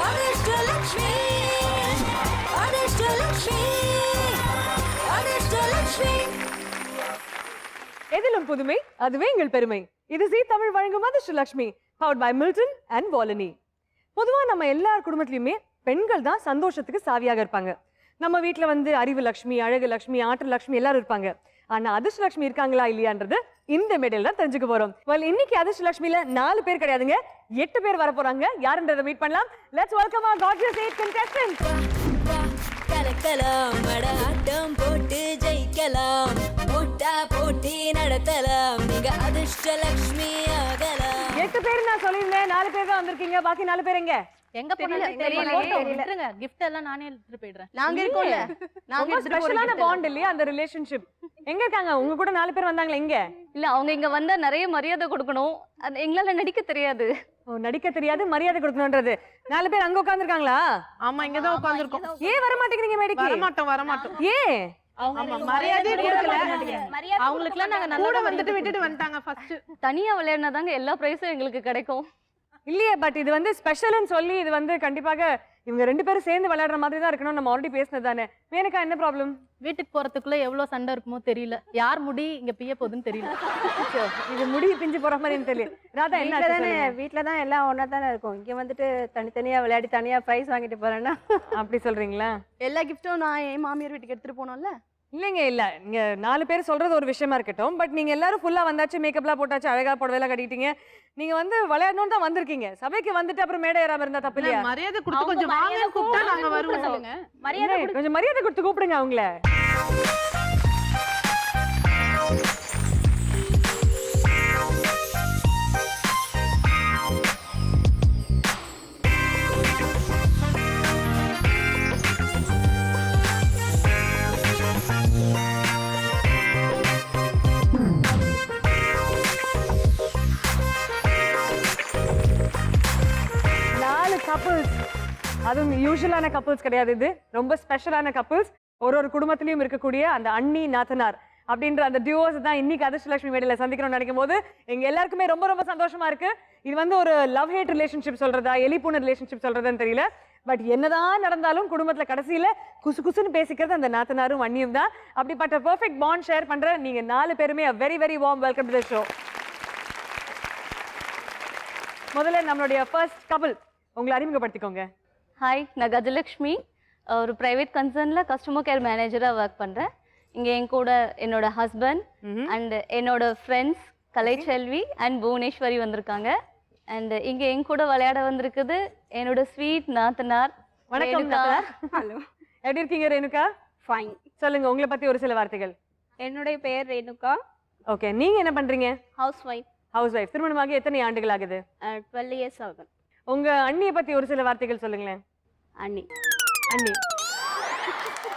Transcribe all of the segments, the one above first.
Adishtalakshmi, Adishtalakshmi, Adishtalakshmi, Adishtalakshmi. எதிலும் புதுமை அதுவே எங்கள் பெருமை. இது ஜீ தமிழ் வழங்கும் Adhirshtalakshmi powered by Milton and Volani. பொதுவா நம்ம எல்லார் குடும்பத்திலயுமே பெண்கள் தான் சந்தோஷத்துக்கு சாவியாக இருப்பாங்க. நம்ம வீட்ல வந்து அறிவு லட்சுமி, அழகு லட்சுமி, ஆற்றல் லட்சுமி எல்லாரும் இருப்பாங்க. ஆனா அதிர்ஷ்டலட்சுமி இருக்காங்களா இல்லையான்றது இந்த மேடையில தான் தெரிஞ்சுக்க போறோம். இன்னைக்கு அதிர்ஷ்டலட்சுமியில 4 பேர் கிடையாதுங்க, 8 பேர் வர போறாங்க. யாருன்றதை மீட் பண்ணலாம். Let's welcome our gorgeous 8 contestants. கலக்கலாம் மடாட்டம் போட்டு ஜெயிக்கலாம், போட்டா போட்டி நடத்தலாம், நீங்க அதிர்ஷ்டலட்சுமி ஆகலாம். 8 பேர் நான் சொல்லியிருந்தேன், 4 பேர் தான் வந்திருக்கீங்க. பாக்கி 4 பேர் எங்க? எங்க போனாலும் தெரியல. கிஃப்ட் எல்லாம் நானே எடுத்துட்டு போயிடுறேன். நாங்க இருக்கோம்ல, நாங்க ஸ்பெஷலான பாண்ட் இல்லையா அந்த ரிலேஷன்ஷிப். எங்க இருக்காங்க? உங்க கூட 4 பேர் வந்தாங்களே, எங்க? இல்ல அவங்க இங்க வந்தா நிறைய மரியாதை கொடுக்கணும், எங்களால நடிக்க தெரியாது. ஓ, நடிக்க தெரியாது, மரியாதை கொடுக்கணும்ன்றது. 4 பேர் அங்க உட்கார்ந்துருக்காங்களா? ஆமா, இங்க தான் உட்கார்ந்திருக்கோம். ஏன் வர மாட்டேங்கிறீங்க மேடைக்கு? வர மாட்டோம். ஏன்? மரியாதை கொடுக்கல. அவங்களுக்குலாம் நாங்க நல்லா வந்துட்டு விட்டுட்டு வந்துட்டாங்க. ஃபர்ஸ்ட் தனியா விளையாடினாதாங்க எல்லா பிரைஸும் எங்களுக்கு கிடைக்கும். இல்லையே, பட் இது வந்து ஸ்பெஷல்னு சொல்லி இது வந்து கண்டிப்பாக இவங்க 2 பேரும் சேர்ந்து விளையாடுற மாதிரி தான் இருக்கணும். நம்ம ஆல்ரெடி பேசினது தானே. மேனகா, என்ன ப்ராப்ளம்? வீட்டுக்கு போறதுக்குள்ள எவ்வளவு சண்டை இருக்குமோ தெரியல. யார் முடி இங்க பிய போகுதுன்னு தெரியல. இது முடி பிஞ்சு போற மாதிரி தெரியல. ராதா, என்ன? வீட்டுல தான் எல்லாம் ஒன்னா தானே இருக்கும். இங்க வந்துட்டு தனித்தனியா விளையாடி தனியா பிரைஸ் வாங்கிட்டு போறேன்னா அப்படி சொல்றீங்களா? எல்லா கிஃப்டும் நான் என் மாமியார் வீட்டுக்கு எடுத்துட்டு போனோம்ல. இல்லைங்க, இல்ல நீங்க 4 பேர் சொல்றது ஒரு விஷயமா இருக்கட்டும். பட் நீங்க எல்லாரும் ஃபுல்லா வந்தாச்சு, மேக்கப்லாம் போட்டாச்சு, அழகா புடவைலாம் கட்டிட்டீங்க. நீங்க வந்து விளையாடணும்னு தான் வந்திருக்கீங்க. சபைக்கு வந்துட்டு அப்புறம் மேடை ஏறாம இருந்தா தப்பு இல்லையா? மரியாதை கொடுத்து கொஞ்சம் வாங்க கூப்பிட்டா நாங்க வருவோம். சொல்லுங்க, கொஞ்சம் மரியாதை கொடுத்து கூப்பிடுங்க அவங்கள. கப்பிள்ஸ், அதுவும் யூஷுவலான கப்பிள்ஸ் கிடையாது, இது ரொம்ப ஸ்பெஷலான கப்பிள்ஸ். ஒரு குடும்பத்திலயும் இருக்கக்கூடிய அந்த அண்ணி நாத்தனார் அப்படின்ற அந்த டியூஸ் தான் இன்னைக்கு அதிர்ஷ்டலட்சுமி மேடையில சந்திக்கணும்னு நினைக்கும் போது எங்க எல்லாருக்குமே ரொம்ப ரொம்ப சந்தோஷமா இருக்கு. இது வந்து ஒரு லவ் ஹேட் ரிலேஷன்ஷிப் சொல்றதா, எலிப்பூன ரிலேஷன்ஷிப் சொல்றதுன்னு தெரியல. பட் என்னதான் நடந்தாலும் குடும்பத்துல கடைசியில குசு குசுன்னு பேசிக்கிறது அந்த நாத்தனாரும் அண்ணியும் தான். அப்படிப்பட்ட பெர்ஃபெக்ட் பாண்ட் ஷேர் பண்ற நீங்க 4 பேருமே very very warm welcome to the show. முதல்ல நம்மளுடைய ஃபர்ஸ்ட் கப்பிள், உங்களை அறிமுகப்படுத்திக்கோங்க. ஹாய், நான் கஜலட்சுமி. ஒரு பிரைவேட் கன்சர்ன்ல கஸ்டமர் கேர் மேனேஜரா ஒர்க் பண்றேன். இங்க என் கூட என்னோட ஹஸ்பண்ட் அண்ட் என்னோட ஃப்ரெண்ட்ஸ் கலைச்செல்வி அண்ட் புவனேஸ்வரி வந்திருக்காங்க. அண்ட் இங்க என் கூட விளையாட வந்திருக்குது என்னோட ஸ்வீட் நாத்தனார். வணக்கம். ஹலோ, எப்படி இருக்கீங்க ரேணுகா? ஃபைன். சொல்லுங்க, உங்களை பத்தி ஒரு சில வார்த்தைகள். என்னுடைய பெயர் ரேணுகா. ஓகே, நீங்க என்ன பண்றீங்க? House wife. House wife. திருமணமாகி எத்தனை ஆண்டுகள் ஆகுது? 12 years ஆகுது. உங்க அண்ணியை பத்தி ஒரு சில வார்த்தைகள் சொல்லுங்களேன். அண்ணி. அண்ணி,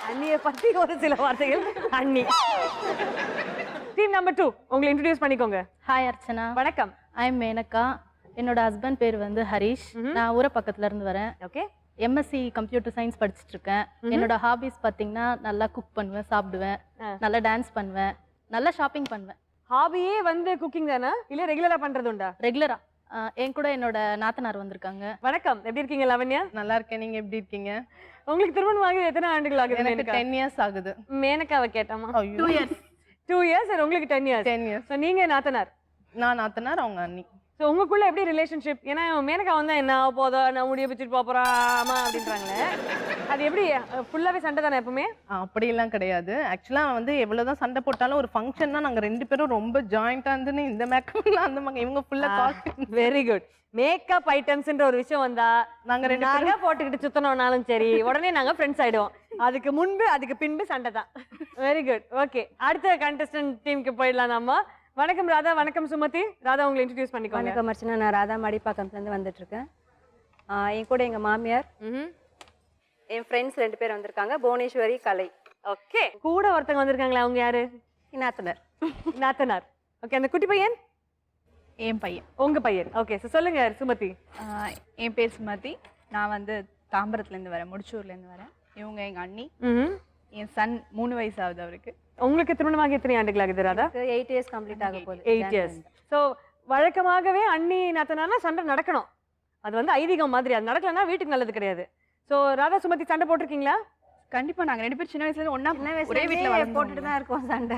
அண்ணியை பத்தி ஒரு சில வார்த்தைகள். அண்ணி. டீம் நம்பர் 2, உங்களை இன்ட்ரோடியூஸ் பண்ணிக்கோங்க. ஹாய் அர்ச்சனா. வணக்கம். I am Menaka. என்னோட ஹஸ்பண்ட் பேர் வந்து ஹரிஷ். நான் ஊர பக்கத்துல இருந்து வரேன். ஓகே. எம்எஸ்சி கம்ப்யூட்டர் சயின்ஸ் படிச்சுட்டு இருக்கேன். என்னோட ஹாபிஸ் பாத்தீங்கன்னா நல்லா குக் பண்ணுவேன், சாப்பிடுவேன், நல்லா டான்ஸ் பண்ணுவேன், நல்லா ஷாப்பிங் பண்ணுவேன். ஹாபியே வந்து குக்கிங் தானா இல்ல ரெகுலரா பண்றது உண்டா? ரெகுலரா. என் கூட என்னோட நாத்தனார் வந்திருக்காங்க. வணக்கம், எப்படி இருக்கீங்க லாவண்யா? நல்லா இருக்கேன், நீங்க எப்படி இருக்கீங்க? உங்களுக்கு திருமணம் ஆகி எத்தனை ஆண்டுகள் ஆகுது? எனக்கு 10 years ஆகுது. மேனகாவை கேட்டாமா? 2 years. 2 years and உங்களுக்கு 10 years. 10 years. சோ நீங்க நாத்தனார். நான் நாத்தனார், அவங்க அண்ணி. சோ உங்களுக்குள்ள எப்படி ரிலேஷன்ஷிப்? ஏன்னா மேனகா வந்தா என்ன போதோ, நான் முடிய பிச்சுட்டு போறாமா அப்படின்றாங்களே, அது எப்படி? ஃபுல்லாவே சண்டை தானே எப்பவுமே? அப்படி எல்லாம் கிடையாது. ஆக்சுவலா வந்து எவ்வளவுதான் சண்டை போட்டாலும் ஒரு ஃபங்க்ஷன்னா நாங்க 2 பேரும் ரொம்ப ஜாயிண்டா இருந்து இந்த மேக்கப்ல அந்த மாதிரி இவங்க ஃபுல்லா காஸ்டியூம். Very good. மேக்கப் ஐட்டம்ஸ்ன்ற ஒரு விஷயம் வந்தா நாங்க 2 பேரும் போட்டுக்கிட்டு சுத்தணும்னாலும் சரி உடனே நாங்க ஃப்ரெண்ட்ஸ் ஆயிடுவோம். அதுக்கு முன்பு அதுக்கு பின்பு சண்டை தான். Very good. ஓகே, அடுத்த கண்டஸ்டன்ட் டீமுக்கு போயிடலாம் நம்ம. வணக்கம் ராதா. வணக்கம் சுமதி. ராதா, உங்களை இன்ட்ரோடியூஸ் பண்ணிக்கோங்க. வணக்கம் அர்ச்சனா, நான் ராதா மடிப்பாக்கம்லேருந்து வந்துட்டு இருக்கேன். என் கூட எங்க மாமியார், என் ஃப்ரெண்ட்ஸ் 2 பேர் வந்திருக்காங்க, புவனேஸ்வரி, கலை. ஓகே, கூட ஒருத்தங்க வந்திருக்காங்களா, அவங்க யாரு? நாத்தனார். நாத்தனார். ஓகே, அந்த குட்டி பையன் என் பையன். உங்க பையன். ஓகே, சொல்லுங்க சுமதி. என் பேர் சுமதி. நான் வந்து தாம்பரத்துலேருந்து வரேன், முடிச்சூர்லேருந்து வரேன். இவங்க எங்க அண்ணி. என் சன் 3 வயசு ஆகுது அவருக்கு. உங்களுக்கு திருமணமாக எத்தனை ஆண்டுகள் ஆகுது ராதா? 8 years கம்ப்ளீட் ஆக போகுது. 8 years. ஸோ வழக்கமாகவே அண்ணி நாத்தனானா சண்டை நடக்கணும். அது வந்து ஐதீகம் மாதிரி. அது நடக்கலன்னா வீட்டுக்கு நல்லது கிடையாது. ஸோ ராதா சுமதி சண்டை போட்டிருக்கீங்களா? கண்டிப்பா நாங்க 2 பேரும் சின்ன வயசுல இருந்து ஒண்ணா சின்ன ஒரே வீட்ல வயசுல போட்டுட்டு தான் இருக்கோம் சண்டை.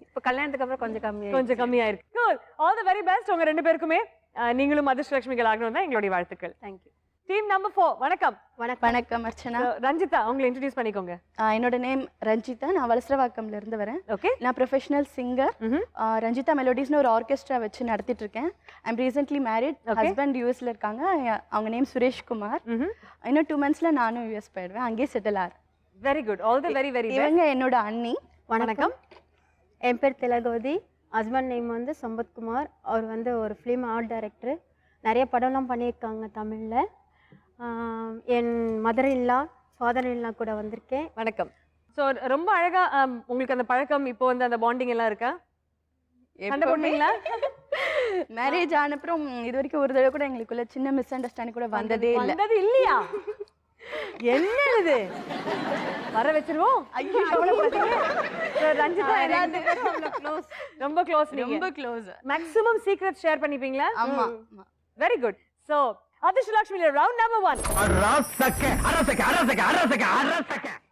இப்போ கல்யாணத்துக்கு அப்புறம் கொஞ்சம் கம்மி. கொஞ்சம் கம்மியாயிருக்கு. Cool. All the very best உங்க 2 பேருக்குமே. நீங்களும் அதிர்ஷ்டலட்சுமிகள் ஆகணும் தான் எங்களுடைய வாழ்த்துக்கள். தேங்க்யூ. டீம் நம்பர் 4 வணக்கம். வணக்கம் அர்ச்சனா. ரஞ்சிதா உங்களை இன்ட்ரோடியூஸ் பண்ணிக்கோங்க. என்னோட நேம் ரஞ்சிதா. நான் வலசரவாக்கம்ல இருந்து வரேன். ஓகே. நான் ப்ரொஃபஷனல் சிங்கர். ரஞ்சிதா மெலோடிஸ்னு ஒரு ஆர்கெஸ்ட்ரா வச்சு நடத்திட்டு இருக்கேன். I'm recently married. ஹஸ்பண்ட் யூஎஸ்ல இருக்காங்க. அவங்க நேம் சுரேஷ் குமார். இன்னும் 2 monthsல நானும் யூஎஸ் போயிடுவேன். அங்கேயே செட்டில் ஆகிறேன். Very good. All the very very இவங்க என்னோட அண்ணி. வணக்கம். என் பேர் திலகவதி. ஹஸ்பண்ட் நேம் வந்து சம்பத்குமார். அவர் வந்து ஒரு ஃபிலிம் ஆர்ட் டைரக்டர். நிறைய படம்லாம் பண்ணியிருக்காங்க தமிழில். என் மதர் இல்லா ஃபாதர் இல்லா கூட வந்திருக்கேன். வணக்கம். ஸோ ரொம்ப அழகா உங்களுக்கு அந்த பழக்கம் இப்போ வந்து அந்த பாண்டிங் எல்லாம் இருக்கா? சண்டை போட்டீங்களா? மேரேஜ் ஆனப்புறம் இது வரைக்கும் ஒரு தடவை கூட எங்களுக்குள்ள சின்ன மிஸ் அண்டர்ஸ்டாண்டிங் கூட வந்ததே இல்லை. வந்தது இல்லையா? என்ன இது வர வச்சிருவோம். ரஞ்சிதா ரொம்ப க்ளோஸ். ரொம்ப க்ளோஸ். மேக்ஸிமம் சீக்ரெட் ஷேர் பண்ணிப்பீங்களா? ஆமா. Very good. சோ அதிர்ஷ்டலட்சுமியோட ரவுண்ட் நம்பர் 1.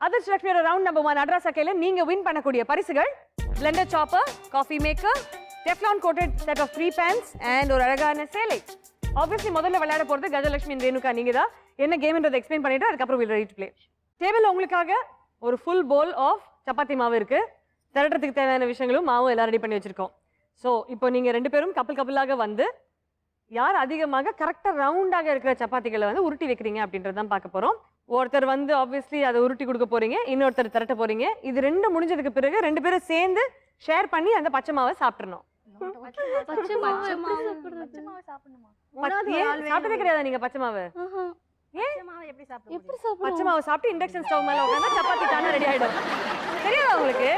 அதிர்ஷ்டலட்சுமியோட ரவுண்ட் நம்பர் 1 அட்ராசக்கையில நீங்க வின் பண்ணக்கூடிய பரிசுகள் blender chopper, coffee maker, Teflon coated set of 3 pans and ஒரு அழகான சேலை. ஆப்வியஸ்லி முதல்ல விளையாட போறது கஜலட்சுமி ரேணுகா. நீங்க தான் என்ன கேம்ன்றதை எக்ஸ்பிளைன் பண்ணிட்டு அதுக்கப்புறம் வில் ரெடி டு ப்ளே. டேபிள்ல உங்களுக்காக ஒரு ஃபுல் போல் ஆஃப் சப்பாத்தி மாவு இருக்கு. திரட்டுறதுக்கு தேவையான விஷயங்களும் மாவும் எல்லாம் ரெடி பண்ணி வச்சிருக்கோம். ஸோ இப்போ நீங்க 2 பேரும் கப்பலாக வந்து யார் அதிகமாக கரெக்டாக ரவுண்டாக இருக்கிற சப்பாத்திகளை வந்து உருட்டி வைக்கிறீங்க அப்படின்றது தான் பார்க்க போகிறோம். ஒருத்தர் வந்து ஆப்வியஸ்லி அதை உருட்டி கொடுக்க போறீங்க, இன்னொருத்தர் திரட்ட போறீங்க. இது 2 முடிஞ்சதுக்கு பிறகு 2 பேரும் சேர்ந்து ஷேர் பண்ணி அந்த பச்சை மாவை சாப்பிட்றணும். சாப்பிட்டதே கிடையாது நீங்க பச்சை மாவு? பச்சை மாவு சாப்பிட்டு இண்டக்ஷன் ஸ்டவ் மேல உட்கார்ந்தா சப்பாத்தி தானே ரெடி ஆயிடும். தெரியாதா உங்களுக்கு?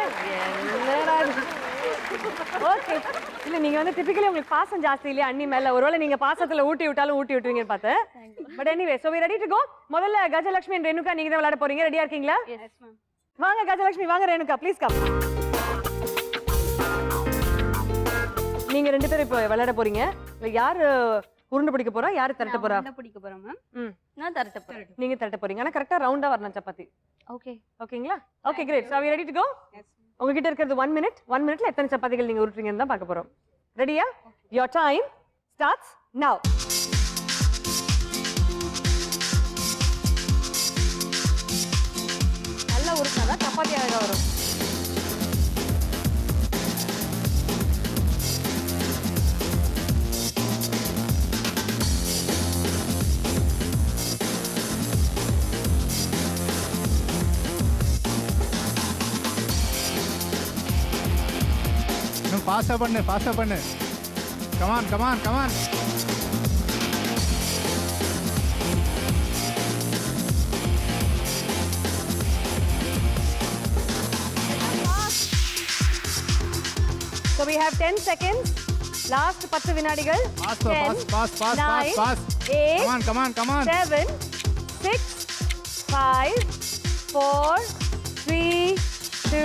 ஓகே. இல்ல நீங்க வந்து டிபிக்கலி உங்களுக்கு பாசம் ஜாஸ்தி இல்லையா அண்ணி மேல? ஒருவேளை நீங்க பாசத்துல ஊட்டி விட்டாலும் ஊட்டி விட்டுவீங்கன்னு பார்த்தேன். But anyway so we ready to go. முதல்ல கஜலட்சுமி and ரேணுகா நீங்க தான் விளையாட போறீங்க. ரெடியா இருக்கீங்களா? வாங்க கஜலட்சுமி, வாங்க ரேணுகா, ப்ளீஸ் கம். நீங்க 2 பேரும் இப்போ விளையாட போறீங்க. யாரு உருண்டை பிடிக்க போறா, யாரு திரட்ட போறா? உருண்டை பிடிக்க போறோம் மேம். நான் திரட்ட போறேன். நீங்க திரட்ட போறீங்க. ஆனா கரெக்ட்டா ரவுண்டா வரணும் சப்பாத்தி. ஓகே. ஓகேங்களா? Okay great. So we ready to go. உங்ககிட்ட இருக்கிறது 1 minute. 1 minuteல எத்தனை சப்பாத்திகள் நீங்க உருட்டுறீங்கன்னு தான் பார்க்க போறோம். ரெடியா? Your time starts now. நல்லா உருட்டினா சப்பாத்தி அழகா வரும். ஃபாஸ்டா பண்ணு. Come on. So we have 10 seconds. Last 10 வினாடிகள். Fast. 8 Come on. 7 6 5 4 3 2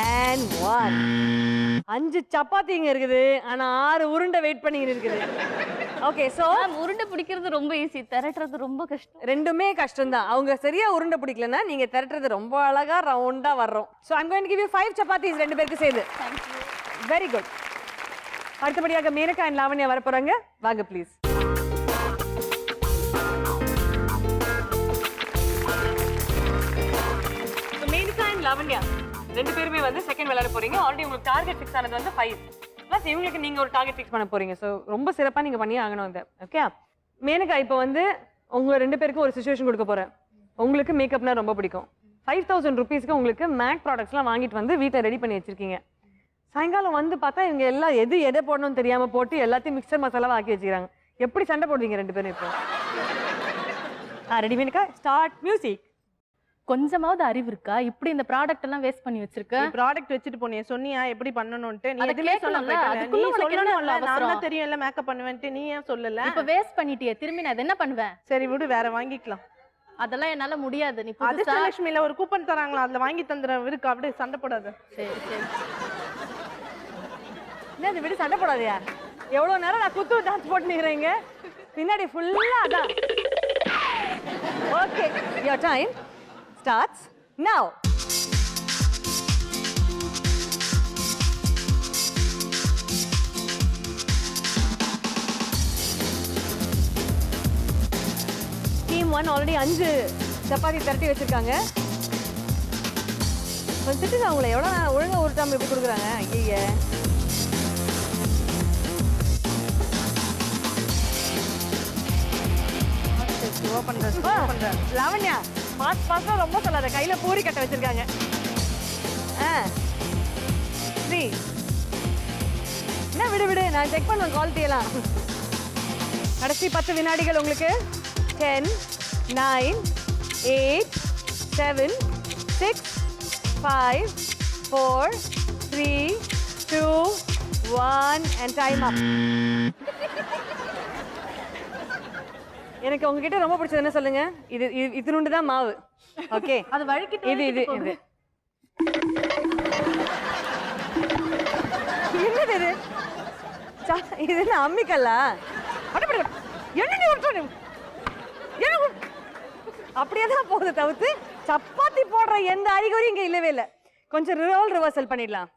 and 1. 5 chapati இங்க இருக்குது. ஆனா 6 உருண்டை வெயிட் பண்ணி இருக்குது. ஓகே சோ உருண்டை பிடிக்கிறது ரொம்ப ஈஸி, திரட்டுறது ரொம்ப கஷ்டம். ரெண்டுமே கஷ்டம் தான். அவங்க சரியா உருண்டை பிடிக்கலன்னா நீங்க திரட்டுறது ரொம்ப அழகா ரவுண்டா வர்றோம். So I'm going to give you 5 chapatis 2 பேருக்கு சேர்த்து. Very good. அடுத்தபடியாக மேனகா and லாவண்யா வர போறாங்க. வாங்க ப்ளீஸ். மேனகா and லாவண்யா 2 பேருமே வந்து செகண்ட் விளையாட போறீங்க. ஆல்ரெடி உங்களுக்கு டார்கெட் ஃபிக்ஸ் ஆனது வந்து 5. ப்ளஸ் இவங்களுக்கு நீங்க ஒரு டார்கெட் ஃபிக்ஸ் பண்ண போறீங்க. ஸோ ரொம்ப சிறப்பா நீங்க பண்ணியே ஆகணும் அது. ஓகே மேனகா, இப்போ வந்து உங்க 2 பேருக்கும் ஒரு சிச்சுவேஷன் கொடுக்க போறேன். உங்களுக்கு மேக்கப்னா ரொம்ப பிடிக்கும். 5000 rupeesக்கு உங்களுக்கு மேக் ப்ராடக்ட்ஸ்லாம் வாங்கிட்டு வந்து வீட்டை ரெடி பண்ணி வச்சிருக்கீங்க. சாயங்காலம் வந்து பார்த்தா இவங்க எல்லாம் எதை போடணும்னு தெரியாம போட்டு எல்லாத்தையும் மிக்சர் மசாலாவா ஆக்கி வச்சுக்கிறாங்க. எப்படி சண்டை போடுவீங்க 2 பேரும் இப்போ? Ready Menaka, start music. கொஞ்சமாவது அறிவு இருக்கா? இப்படி இந்த ப்ராடக்ட் எல்லாம் வேஸ்ட் பண்ணி வச்சிருக்க. நீ ப்ராடக்ட் வச்சிட்டு போனியே, சொன்னியா எப்படி பண்ணனும்னு? நீ அத எதுமே சொல்ல கேட்கணும்ல, மாட்டே. அதுக்குள்ள நீ உனக்கு என்ன சொல்லணும்ல, நான் அவசரம்? தான் தெரியும் எல்லாம் மேக்கப் பண்ணுவேன்ட்டு, நீ ஏன் சொல்லல? இப்ப வேஸ்ட் பண்ணிட்டியே, திரும்பி நான் என்ன பண்ணுவேன்? சரி விடு, வேற வாங்கிக்கலாம். அதெல்லாம் என்னால முடியாது. நீ புதுசா அதிர்ஷ்டலட்சுமில ஒரு கூப்பன் தராங்களா, அதுல வாங்கி தந்துறேன். இருக்கு, அப்படியே சண்டை போடாத. சரி சரி. என்ன விடு, சண்டை போடாதயா? எவ்வளவு நேரம் நான் குத்து டான்ஸ் போட்டு நிக்கிறீங்க பின்னாடி ஃபுல்லா அதான் okay your time starts now team 1 already 5 chapati திரட்டி வச்சிருக்காங்க வந்துட்டு அவங்கள எவ்வளவு ஒழுங்கா உருட்டாம இப்படி கொடுக்குறாங்க ஐயே லாவண்யா பாஸ்ட் ரொம்ப சொல்லாத கையில பூரி கட்ட வச்சிருக்காங்க என்ன விடு நான் செக் பண்ணுவேன் குவாலிட்டி எல்லாம் கடைசி 10 வினாடிகள் உங்களுக்கு 10 9 8 7 6 5 4 3 2 1 and time up எனக்கு உங்ககிட்ட ரொம்ப பிடிச்சது என்ன சொல்லுங்க இது இதுனுண்டு தான் மாவு ஓகே அது வழுக்கிட்டு இது என்னது இது இது என்ன அம்மிக்கல்லா என்ன நீ அப்படியே தான் போகுது தவிர்த்து சப்பாத்தி போடுற எந்த அறிகுறியும் இங்க இல்லவே இல்லை கொஞ்சம் ரோல் ரிவர்சல் பண்ணிடலாம்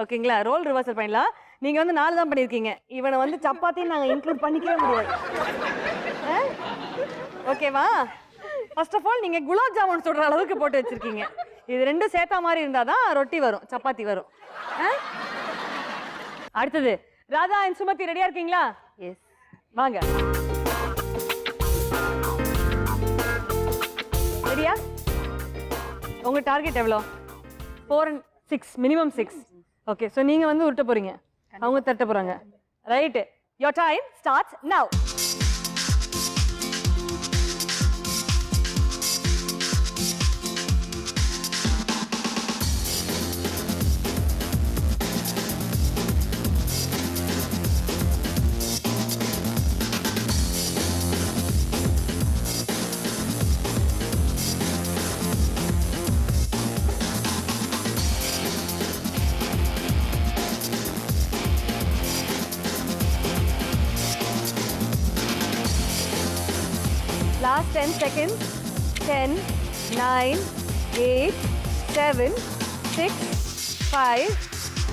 ஓகேங்களா ரோல் ரிவர்சல் பண்ணிடலாம் நீங்க வந்து 4 தான் பண்ணிருக்கீங்க இவனை வந்து சப்பாத்தின்னு நாங்க இன்க்ளூட் பண்ணிக்கவே முடியாது ஓகேவா ஃபர்ஸ்ட் ஆஃப் ஆல் நீங்க குலாப் ஜாமுன் சொல்ற அளவுக்கு போட்டு வச்சிருக்கீங்க இது ரெண்டும் சேர்த்தா மாதிரி இருந்தாதான் ரொட்டி வரும் சப்பாத்தி வரும் அடுத்தது ராதா அண்ட் சுமதி ரெடியா இருக்கீங்களா எஸ் வாங்க ரெடியா உங்க டார்கெட் எவ்வளோ 4 and 6 மினிமம் 6 ஓகே ஸோ நீங்க வந்து உருட்ட போறீங்க அவங்க தட்ட போறாங்க right your time starts now Last 10 seconds. 10, 9, 8, 7, 6, 5,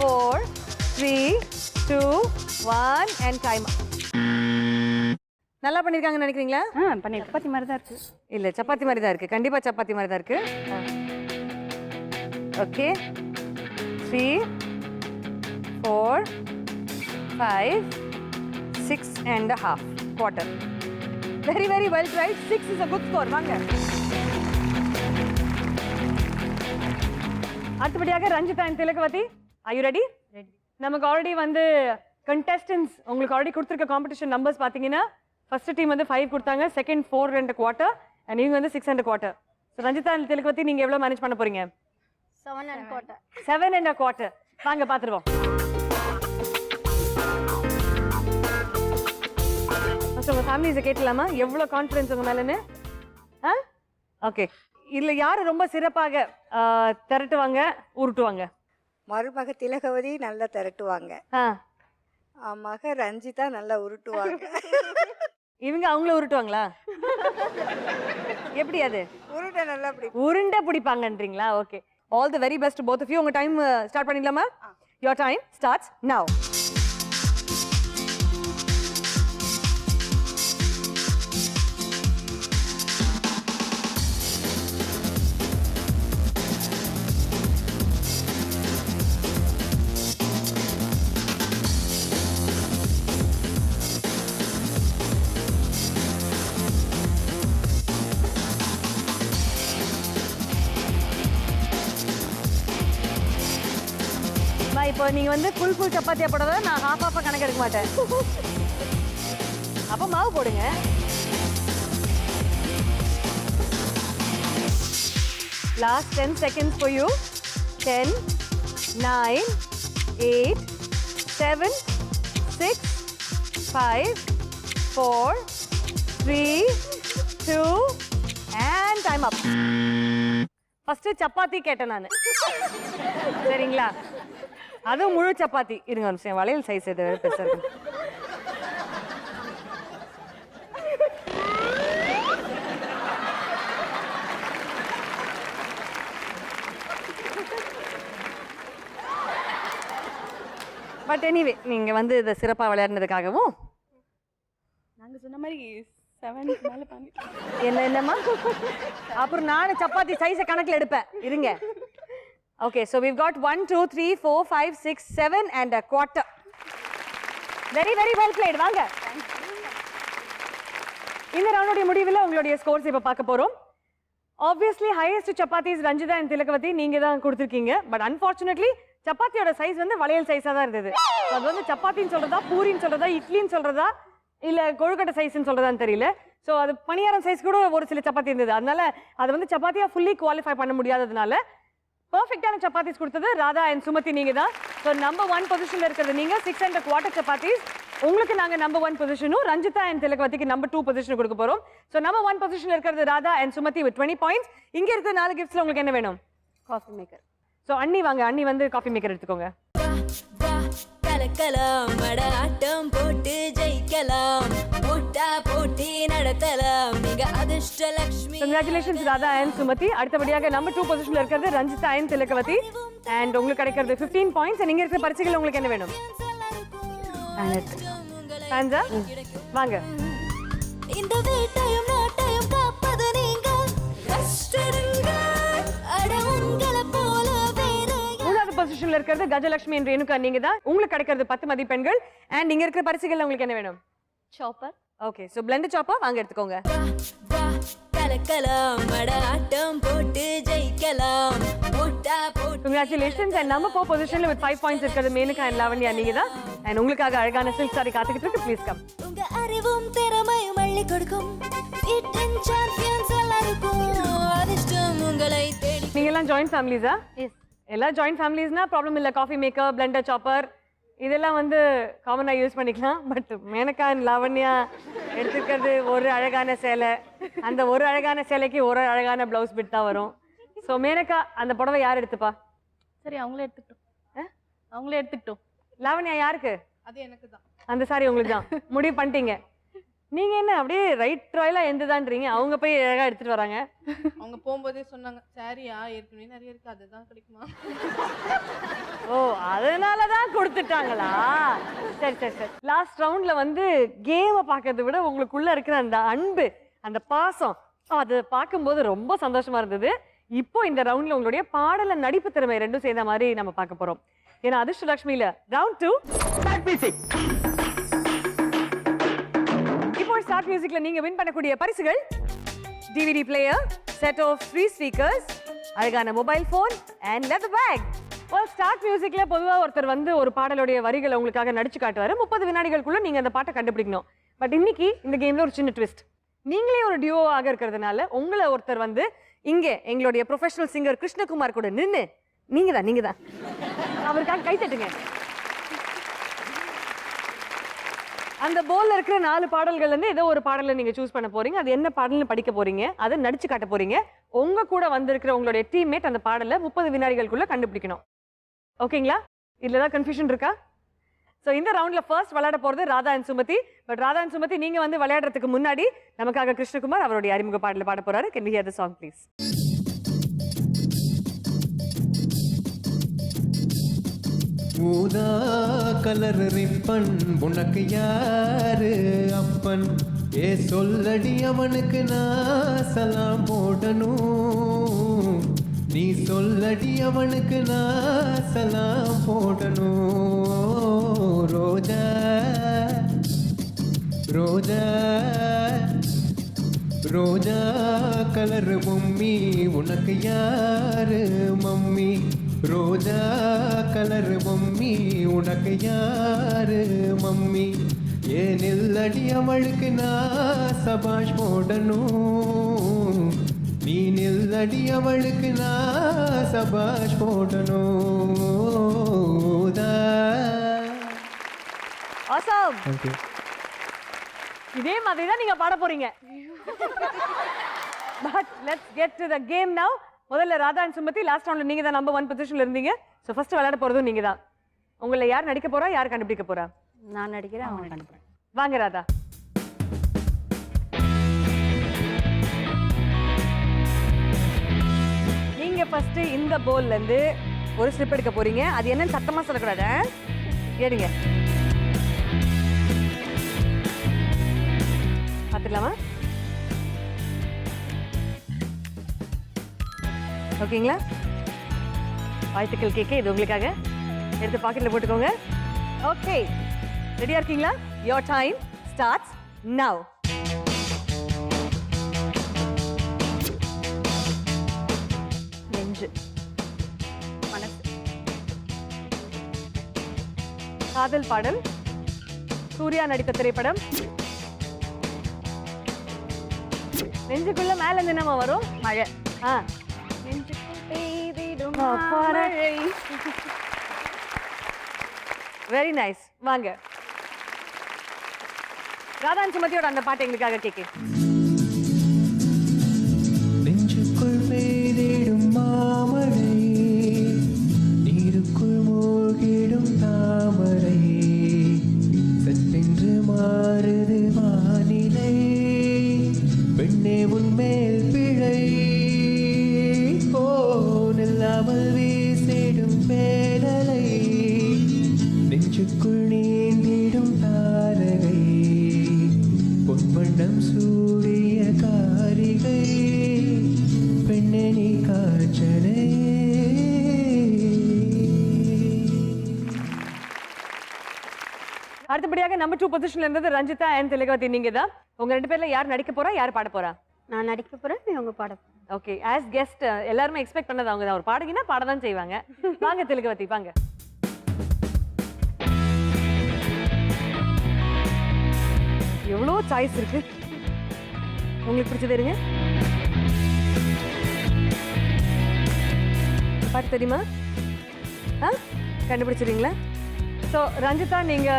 4, 3, 2, 1 and time up. நல்லா பண்ணிருக்காங்கன்னு நினைக்கிறீங்களா? பண்ணிருக்கேன். சப்பாத்தி மாதிரி தான் இருக்கு. இல்ல சப்பாத்தி மாதிரி தான் இருக்கு. கண்டிப்பா சப்பாத்தி மாதிரி தான் இருக்கு. Okay. 3, 4, 5, 6 and a half quarter. Very well tried. 6 is a good score. வாங்க. அடுத்தபடியாக Ranjitha and Thilagavathi. Are you ready? Ready. நமக்கு ஆல்ரெடி வந்து contestants உங்களுக்கு ஆல்ரெடி கொடுத்திருக்க காம்படிஷன் நம்பர்ஸ் பாத்தீங்கன்னா ஃபர்ஸ்ட் டீம் வந்து 5 கொடுத்தாங்க, second 4 and a quarter and நீங்க வந்து 6 and a quarter. So Ranjitha and Thilagavathi நீங்க எவ்வளவு மேனேஜ் பண்ண போறீங்க? 7 and a quarter. 7 and a quarter. வாங்க பாத்துருவோம். உங்க ஃபேமிலிஸை கேட்கலாமா எவ்வளவு கான்ஃபிடன்ஸ் உங்க மேலன்னு? ஓகே, இதுல யாரு ரொம்ப சிறப்பாக திரட்டுவாங்க உருட்டுவாங்க? மருமக திலகவதி நல்லா திரட்டுவாங்க, மக ரஞ்சிதா நல்லா உருட்டுவாங்க. இவங்க அவங்கள உருட்டுவாங்களா? எப்படி அது உருண்டை நல்லா உருண்டை பிடிப்பாங்கன்றீங்களா? Okay, all the very best both of you. உங்க டைம் ஸ்டார்ட் பண்ணிடலாமா? Your time starts now. இப்போ நீங்க வந்து ஃபுல் சப்பாத்தியா போடாத, நான் ஹாஃப் கணக்கு எடுக்க மாட்டேன். அப்ப மாவு போடுங்க. Last 10 seconds for you. 10, 9, 8, 7, 6, 5, 4, 3, 2 and time up. First chapati கேட்டேன் நான், சரிங்களா? அதுவும் முழு சப்பாத்தி. இருங்க ஒரு நிமிஷம், வளையல் சைஸ் எது பெருசா இருக்கு. பட் எனிவே நீங்க வந்து இதை சிறப்பா விளையாடுனதுக்காகவும் நாங்க சொன்ன மாதிரி 7 மேல பண்ணி என்னம்மா அப்புறம் நானும் சப்பாத்தி சைஸை கணக்கில் எடுப்பேன் இருங்க. Okay so we've got 1 2 3 4 5 6 7 and a quarter. Very very well plate. வாங்க இந்த ரவுண்டுடைய முடிவில் உங்களுடைய ஸ்கோர்ஸ் இப்போ பார்க்க போறோம். Obviously highest chapatis Ranjitha and Thilagavathi நீங்க தான் கொடுத்துருக்கீங்க. பட் அன்ஃபார்ச்சுனேட்லி சப்பாத்தியோட சைஸ் வந்து வளையல் சைஸாக தான் இருந்தது. அது வந்து சப்பாத்தின்னு சொல்றதா, பூரின்னு சொல்றதா, இட்லின்னு சொல்றதா, இல்ல கொழுக்கட்டை சைஸ்ன்னு சொல்றதான்னு தெரியல. ஸோ அது பணியாரம் சைஸ் கூட ஒரு சில சப்பாத்தி இருந்தது. அதனால அது வந்து சப்பாத்தியா ஃபுல்லி குவாலிஃபை பண்ண முடியாததுனால பர்ஃபெக்டான சப்பாத்திஸ் கொடுத்தது ராதா அண்ட் சுமதி நீங்க தான். ஸோ நம்பர் 1 பொசிஷன்ல இருக்கிறது நீங்க 6 and a quarter சப்பாத்திஸ். உங்களுக்கு நாங்க நம்பர் 1 பொசிஷனும் ரஞ்சிதா அண்ட் திலகவதிக்கு நம்பர் 2 பொசிஷன் கொடுக்க போறோம். ஸோ நம்பர் 1 பொசிஷன்ல இருக்கிறது Radha and Sumathi with 20 points. இங்க இருக்கிற 4 கிஃப்ட்ஸ்ல உங்களுக்கு என்ன வேணும்? Coffee maker. ஸோ அண்ணி வாங்க, அண்ணி வந்து காஃபி மேக்கர் எடுத்துக்கோங்க. கலக்கலாம் மட ஆட்டம் போட்டு ஜெயிக்கலாம், போட்டா போட்டி நடத்தலாம், நீங்க அதிர்ஷ்ட லக்ஷ்மி. Congratulations Radha and Sumathi. அடுத்தபடியாக நம்பர் 2 பொசிஷன்ல இருக்கிறது ரஞ்சிதா அண்ட் திலகவதி. அண்ட் உங்களுக்கு கிடைக்கிறது 15 பாயிண்ட்ஸ். நீங்க இருக்கிற பரிசுகள் உங்களுக்கு என்ன வேணும்? பான்சா வாங்க. இந்த வீட்டையும் நாட்டையும் காப்பது நீங்க, கஷ்டருங்க அட உங்களை போல வேற. மூணாவது பொசிஷன்ல இருக்கிறது கஜலட்சுமி என்ற ரேணுகா நீங்க தான். உங்களுக்கு கிடைக்கிறது 10 மதிப்பெண்கள். அண்ட் இங்க இருக்கிற பரிசுகள் உங்களுக்கு என்ன வேணும்? Chopper. Okay so blend chopper வாங்க எடுத்துக்கோங்க. கலக்கலாம் மட ஆட்டம் போட்டு ஜெயிக்கலாம், போட்டா போட்டி. கங்க்ராச்சுலேஷன்ஸ். அண்ட் நம்பர் 4 பொசிஷன்ல வித் 5 பாயிண்ட்ஸ் இருக்கிறது மேனுகா அண்ட் லாவண்யா நீங்க தான். அண்ட் உங்களுக்காக அழகான சில்க் சாரி காத்துக்கிட்டு இருக்கு. Please come. உங்க அறிவும் திறமையும் அள்ளி கொடுக்கும் இட்டன் சாம்பியன்ஸ் எல்லாருக்கும் அதிர்ஷ்டம் உங்களை தேடி. நீங்க எல்லாம் ஜாயிண்ட் ஃபேமிலிஸா? எஸ். எல்லாம் ஜாயிண்ட் ஃபேமிலிஸ்னா ப்ராப்ளம் இல்லை. காஃபி மேக்கர், பிளெண்டர், சாப்பர் இதெல்லாம் வந்து காமனாக யூஸ் பண்ணிக்கலாம். பட் மேனகா அண்ட் லாவண்யா எடுத்துக்கிறது ஒரு அழகான சேலை. அந்த ஒரு அழகான சேலைக்கு ஒரு அழகான ப்ளவுஸ் பிட் தான் வரும். ஸோ மேனகா அந்த புடவை யார் எடுத்துப்பா? சரி அவங்களே எடுத்துக்கிட்டோம். அவங்களே எடுத்துக்கிட்டோம். லாவண்யா யாருக்கு? அது எனக்கு தான். அந்த சாரி உங்களுக்கு தான் முடிவு பண்ணிட்டீங்க. நீங்க என்ன அப்படியே ரைட் ராயலா எந்ததான்றீங்க? அவங்க போய் அழகா எடுத்துட்டு வராங்க. அவங்க போகும்போதே சொன்னாங்க சாரியா ஏற்கனவே நிறைய இருக்கு அதுதான் கிடைக்குமா. ஓ அதனாலதான் கொடுத்துட்டாங்களா? சரி சரி சரி. லாஸ்ட் ரவுண்ட்ல வந்து கேமை பார்க்கறத விட உங்களுக்குள்ள இருக்கிற அந்த அன்பு, அந்த பாசம், அது பார்க்கும்போது ரொம்ப சந்தோஷமா இருந்தது. இப்போ இந்த ரவுண்ட்ல உங்களுடைய பாடல நடிப்பு திறமை ரெண்டும் சேர்ந்த மாதிரி நம்ம பார்க்க போறோம். ஏன்னா அதிர்ஷ்ட லட்சுமியில ரவுண்ட் 2 ஸ்டார்ட் மியூசிக். இப்போ ஸ்டார்ட் மியூசிக்ல நீங்க வின் பண்ணக்கூடிய பரிசுகள் DVD player, set of 3 speakers, அழகான mobile phone and leather bag. Start மியூசிக்ல பொதுவாக ஒருத்தர் வந்து ஒரு பாடலுடைய வரிகளை உங்களுக்காக நடிச்சு காட்டுவாரு. 30 வினாடிகளுக்குள்ள நீங்க அந்த பாட்டை கண்டுபிடிக்கணும். பட் இன்னைக்கு இந்த கேம்ல ஒரு சின்ன ட்விஸ்ட். நீங்களே ஒரு டியூவாக இருக்கிறதுனால உங்களை ஒருத்தர் வந்து இங்கே எங்களுடைய ப்ரொஃபஷனல் சிங்கர் கிருஷ்ணகுமார் கூட நின்று நீங்க தான் அவருக்காக கை தட்டுங்க. அந்த போல்ல இருக்கிற 4 பாடல்கள் வந்து ஏதோ ஒரு பாடலை நீங்க சூஸ் பண்ண போறீங்க. அது என்ன பாடல்னு படிக்க போறீங்க, அதை நடிச்சு காட்ட போறீங்க. உங்க கூட வந்திருக்கிற உங்களுடைய டீம்மேட் அந்த பாடலை 30 வினாடிகளுக்குள்ள கண்டுபிடிக்கணும். ஓகேங்களா? இதுல ஏதாவது கன்ஃபியூஷன் இருக்கா? ஸோ இந்த ரவுண்ட்ல ஃபர்ஸ்ட் விளையாட போறது Radha and Sumathi. But Radha and Sumathi நீங்க வந்து விளையாடுறதுக்கு முன்னாடி நமக்காக கிருஷ்ணகுமார் அவருடைய அறிமுக பாடல பாட போறாரு. Can we hear the song please? ஊதா கலர் ரிப்பன் உனக்கு யாரு அப்பன்? ஏ சொல்லடி அவனுக்கு நான் சலாம் போடணும். நீ சொல்லடி அவனுக்கு நான் சலாம் போடணும். ரோஜா ரோஜா ரோஜா கலர் பொம்மி உனக்கு யாரு மம்மி? ரோஜா கலர் பொம்மி உனக்கு யாரு மம்மி? ஏன் இல்லடி அவளுக்கு நான் சபாஷ் போடணும். நீ நில்லடி அவளுக்கு நான் சபாஷ் போடணும். Awesome. இதே மாதிரி தான் நீங்க பாட போறீங்க. But let's get to the game now. முதல்ல ராதா அண்ட் சுமதி லாஸ்ட் ரவுண்ட்ல நீங்க தான் நம்பர் 1 பொசிஷன்ல இருந்தீங்க. ஸோ ஃபர்ஸ்ட் விளையாட போறதும் நீங்க தான். உங்களை யார் நடிக்க போறா, யார் கண்டுபிடிக்க போறா? நான் நடிக்கிறேன், அவன் கண்டுபிடிக்கிறேன். வாங்க ராதா. நீங்க ஃபர்ஸ்ட் இந்த போல்ல இருந்து ஒரு ஸ்லிப் எடுக்க போறீங்க. அது என்னன்னு சத்தமா சொல்லக்கூடாது. எடுங்க. பார்த்துக்கலாமா? ஓகேங்களா? வாழ்த்துக்கள் கேக்கு, இது உங்களுக்காக. எடுத்து பாக்கெட்ல போட்டுக்கோங்க. ஓகே, ரெடியா இருக்கீங்களா? Your time starts now. நெஞ்சு, மனசு, காதல் பாடல், சூர்யா நடித்த திரைப்படம். நெஞ்சுக்குள்ள மேல இருந்து என்னமா வரும்? மழை. நெஞ்சுக்குள் பெய்திடும் அப்பாடா. மழை. Very nice. வாங்க, ராதான் சுமதியோட அந்த பாட்டு எங்களுக்காக கேக்கு. நெஞ்சுக்குள் பெய்திடும் மாமழை, நீருக்குள் மூழ்கிடும் தாமரை, சட்டென்று மாறுது வானிலை, பெண்ணே உன்மேல் பிழை, நில்லாமல் வீசிடும் பேரலை, நெஞ்சுக்குள் நீந்திடும் தாரகை, பொன்வண்ணம் சூடிய காரிகை, பெண்ணே நீ காற்றலை. அடுத்தபடியாக நம்பர் 2 பொசிஷன்ல இருந்தது ரஞ்சிதா அண்ட் திலகவதி. நீங்க தான். உங்க ரெண்டு பேர்ல யார் நடிக்க போறா, யார் பாட போறா? நான் நடிக்க போகிறேன், இவங்க பாட போகிறேன். ஓகே, ஆஸ் கெஸ்ட் எல்லாருமே எக்ஸ்பெக்ட் பண்ணது அவங்க தான். ஒரு பாடகினா பாட தான் செய்வாங்க. வாங்க திலகவதி, வாங்க. எவ்வளோ சாய்ஸ் இருக்கு. உங்களுக்கு பிடிச்சது இருங்க. பாட்டு தெரியுமா? கண்டுபிடிச்சிருங்களா? ஸோ ரஞ்சிதா, நீங்க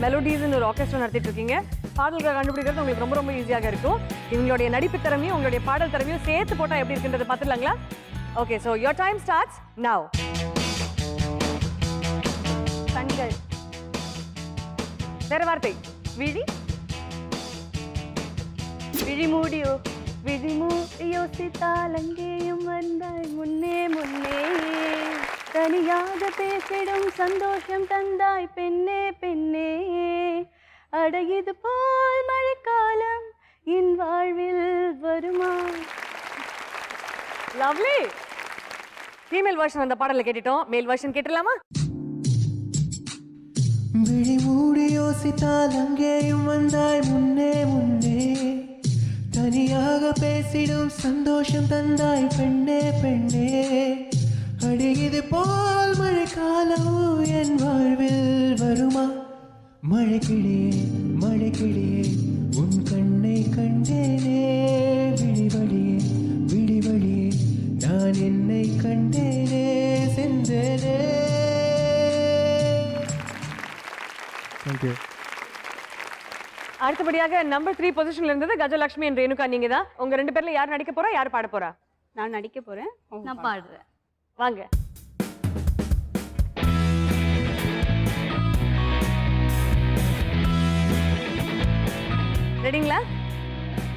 மெலோடிஸ்ன்னு ஒரு ஆர்கெஸ்ட்ரா நடத்திட்டு இருக்கீங்க. பாடல்களை கண்டுபிடிக்கிறது உங்களுக்கு ரொம்ப ரொம்ப ஈஸியாக இருக்கும். இவங்களுடைய நடிப்பு திறமையும் உங்களுடைய பாடல் திறமையும் சேர்த்து போட்டா எப்படி இருக்குன்றதை பார்த்துடலாங்களா? Okay, so your time starts now. கண்கள், வேற வார்த்தை. விழி, விழிமூடியோ, விழிமூடி யோசித்தால் அங்கேயும் வந்தாய் முன்னே முன்னே, தனியாக பேசிடும் சந்தோஷம் தந்தாய் பெண்ணே பெண்ணே, அடையுது போல் மழைக்காலம் என் வாழ்வில் வருமா. லவ்லி. ஃபீமேல் வெர்ஷன் அந்த பாடலை கேட்டுட்டோம். மேல் வெர்ஷன் கேட்டுடலாமா? விழி மூடி யோசித்தால் அங்கேயும் வந்தாய் முன்னே முன்னே, தனியாக பேசிடும் சந்தோஷம் தந்தாய் பெண்ணே பெண்ணே, அடியது போல் மழைக்காலம் என் வாழ்வில் வருமா. மழைக்கிளியே மழைக்கிளியே உன் கண்ணை கண்டேனே, விழிவழியே விழிவழியே நான் என்னை கண்டேனே சென்றேனே. அடுத்தபடியாக நம்பர் 3 பொசிஷன்ல இருந்தது கஜலட்சுமி and ரேணுகா. நீங்க தான். உங்க ரெண்டு பேர்ல யார் நடிக்க போறா, யார் பாட போறா? நான் நடிக்க போகிறேன், நான் பாடுறேன். வாங்க. ரெடிங்களா?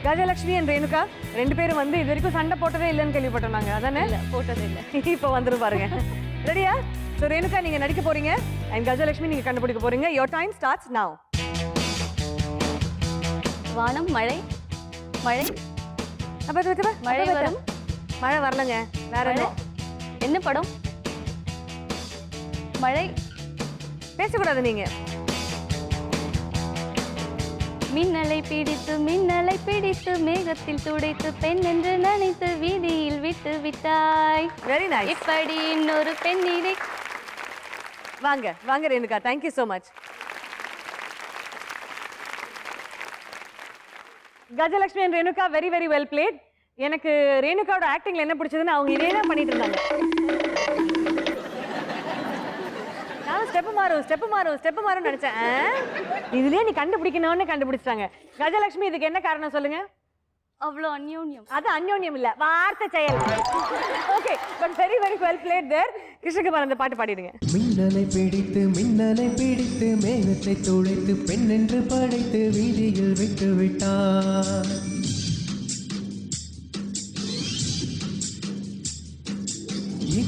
கஜலட்சுமி and ரேணுகா ரெண்டு பேரும் வந்து இது வரைக்கும் சண்டை போட்டதே இல்லைன்னு கேள்விப்பட்டோம் நாங்க. அதானே? போட்டது இல்லை. இப்போ வந்துரும் பாருங்க. ரெடியா? ஸோ ரேணுகா நீங்க நடிக்க போறீங்க அண்ட் கஜலட்சுமி நீங்க கண்டுபிடிக்க போறீங்க. Your time starts now. வானம், மழை, மழை, மழை வரும். மழை வரலங்க. வேற என்ன? என்ன படம்? மழை. பேசக்கூடாது நீங்க. மின்னலை பிடித்து மேகத்தில் துடைத்து பெண் என்று நினைத்து வீதியில் விட்டு விட்டாய். Very nice. இப்படி இன்னொரு பெண்ணினை. வாங்க வாங்க Renuka, thank you so much. Gajalakshmi and Renuka very very well plate. எனக்கு ரேணுகாவோட ஆக்டிங்ல என்ன பிடிச்சதுன்னு அவங்க இதே தான் பண்ணிட்டு இருந்தாங்க. நான் ஸ்டெப் மாறும் நினைச்சேன். இதுலயே நீ கண்டுபிடிக்கணும்னு கண்டுபிடிச்சிட்டாங்க. கஜலட்சுமி, இதுக்கு என்ன காரணம் சொல்லுங்க? அவ்வளோ அந்யோன்யம். அது அந்யோன்யம் இல்ல, வார்த்தை செயல். Okay, but very very well played there. Krishnakumar அந்த பாட்டு பாடிடுங்க. மின்னலை பிடித்து மேகத்தை துளைத்து பெண் என்று படைத்து வீதியில் விட்டு விட்டான்.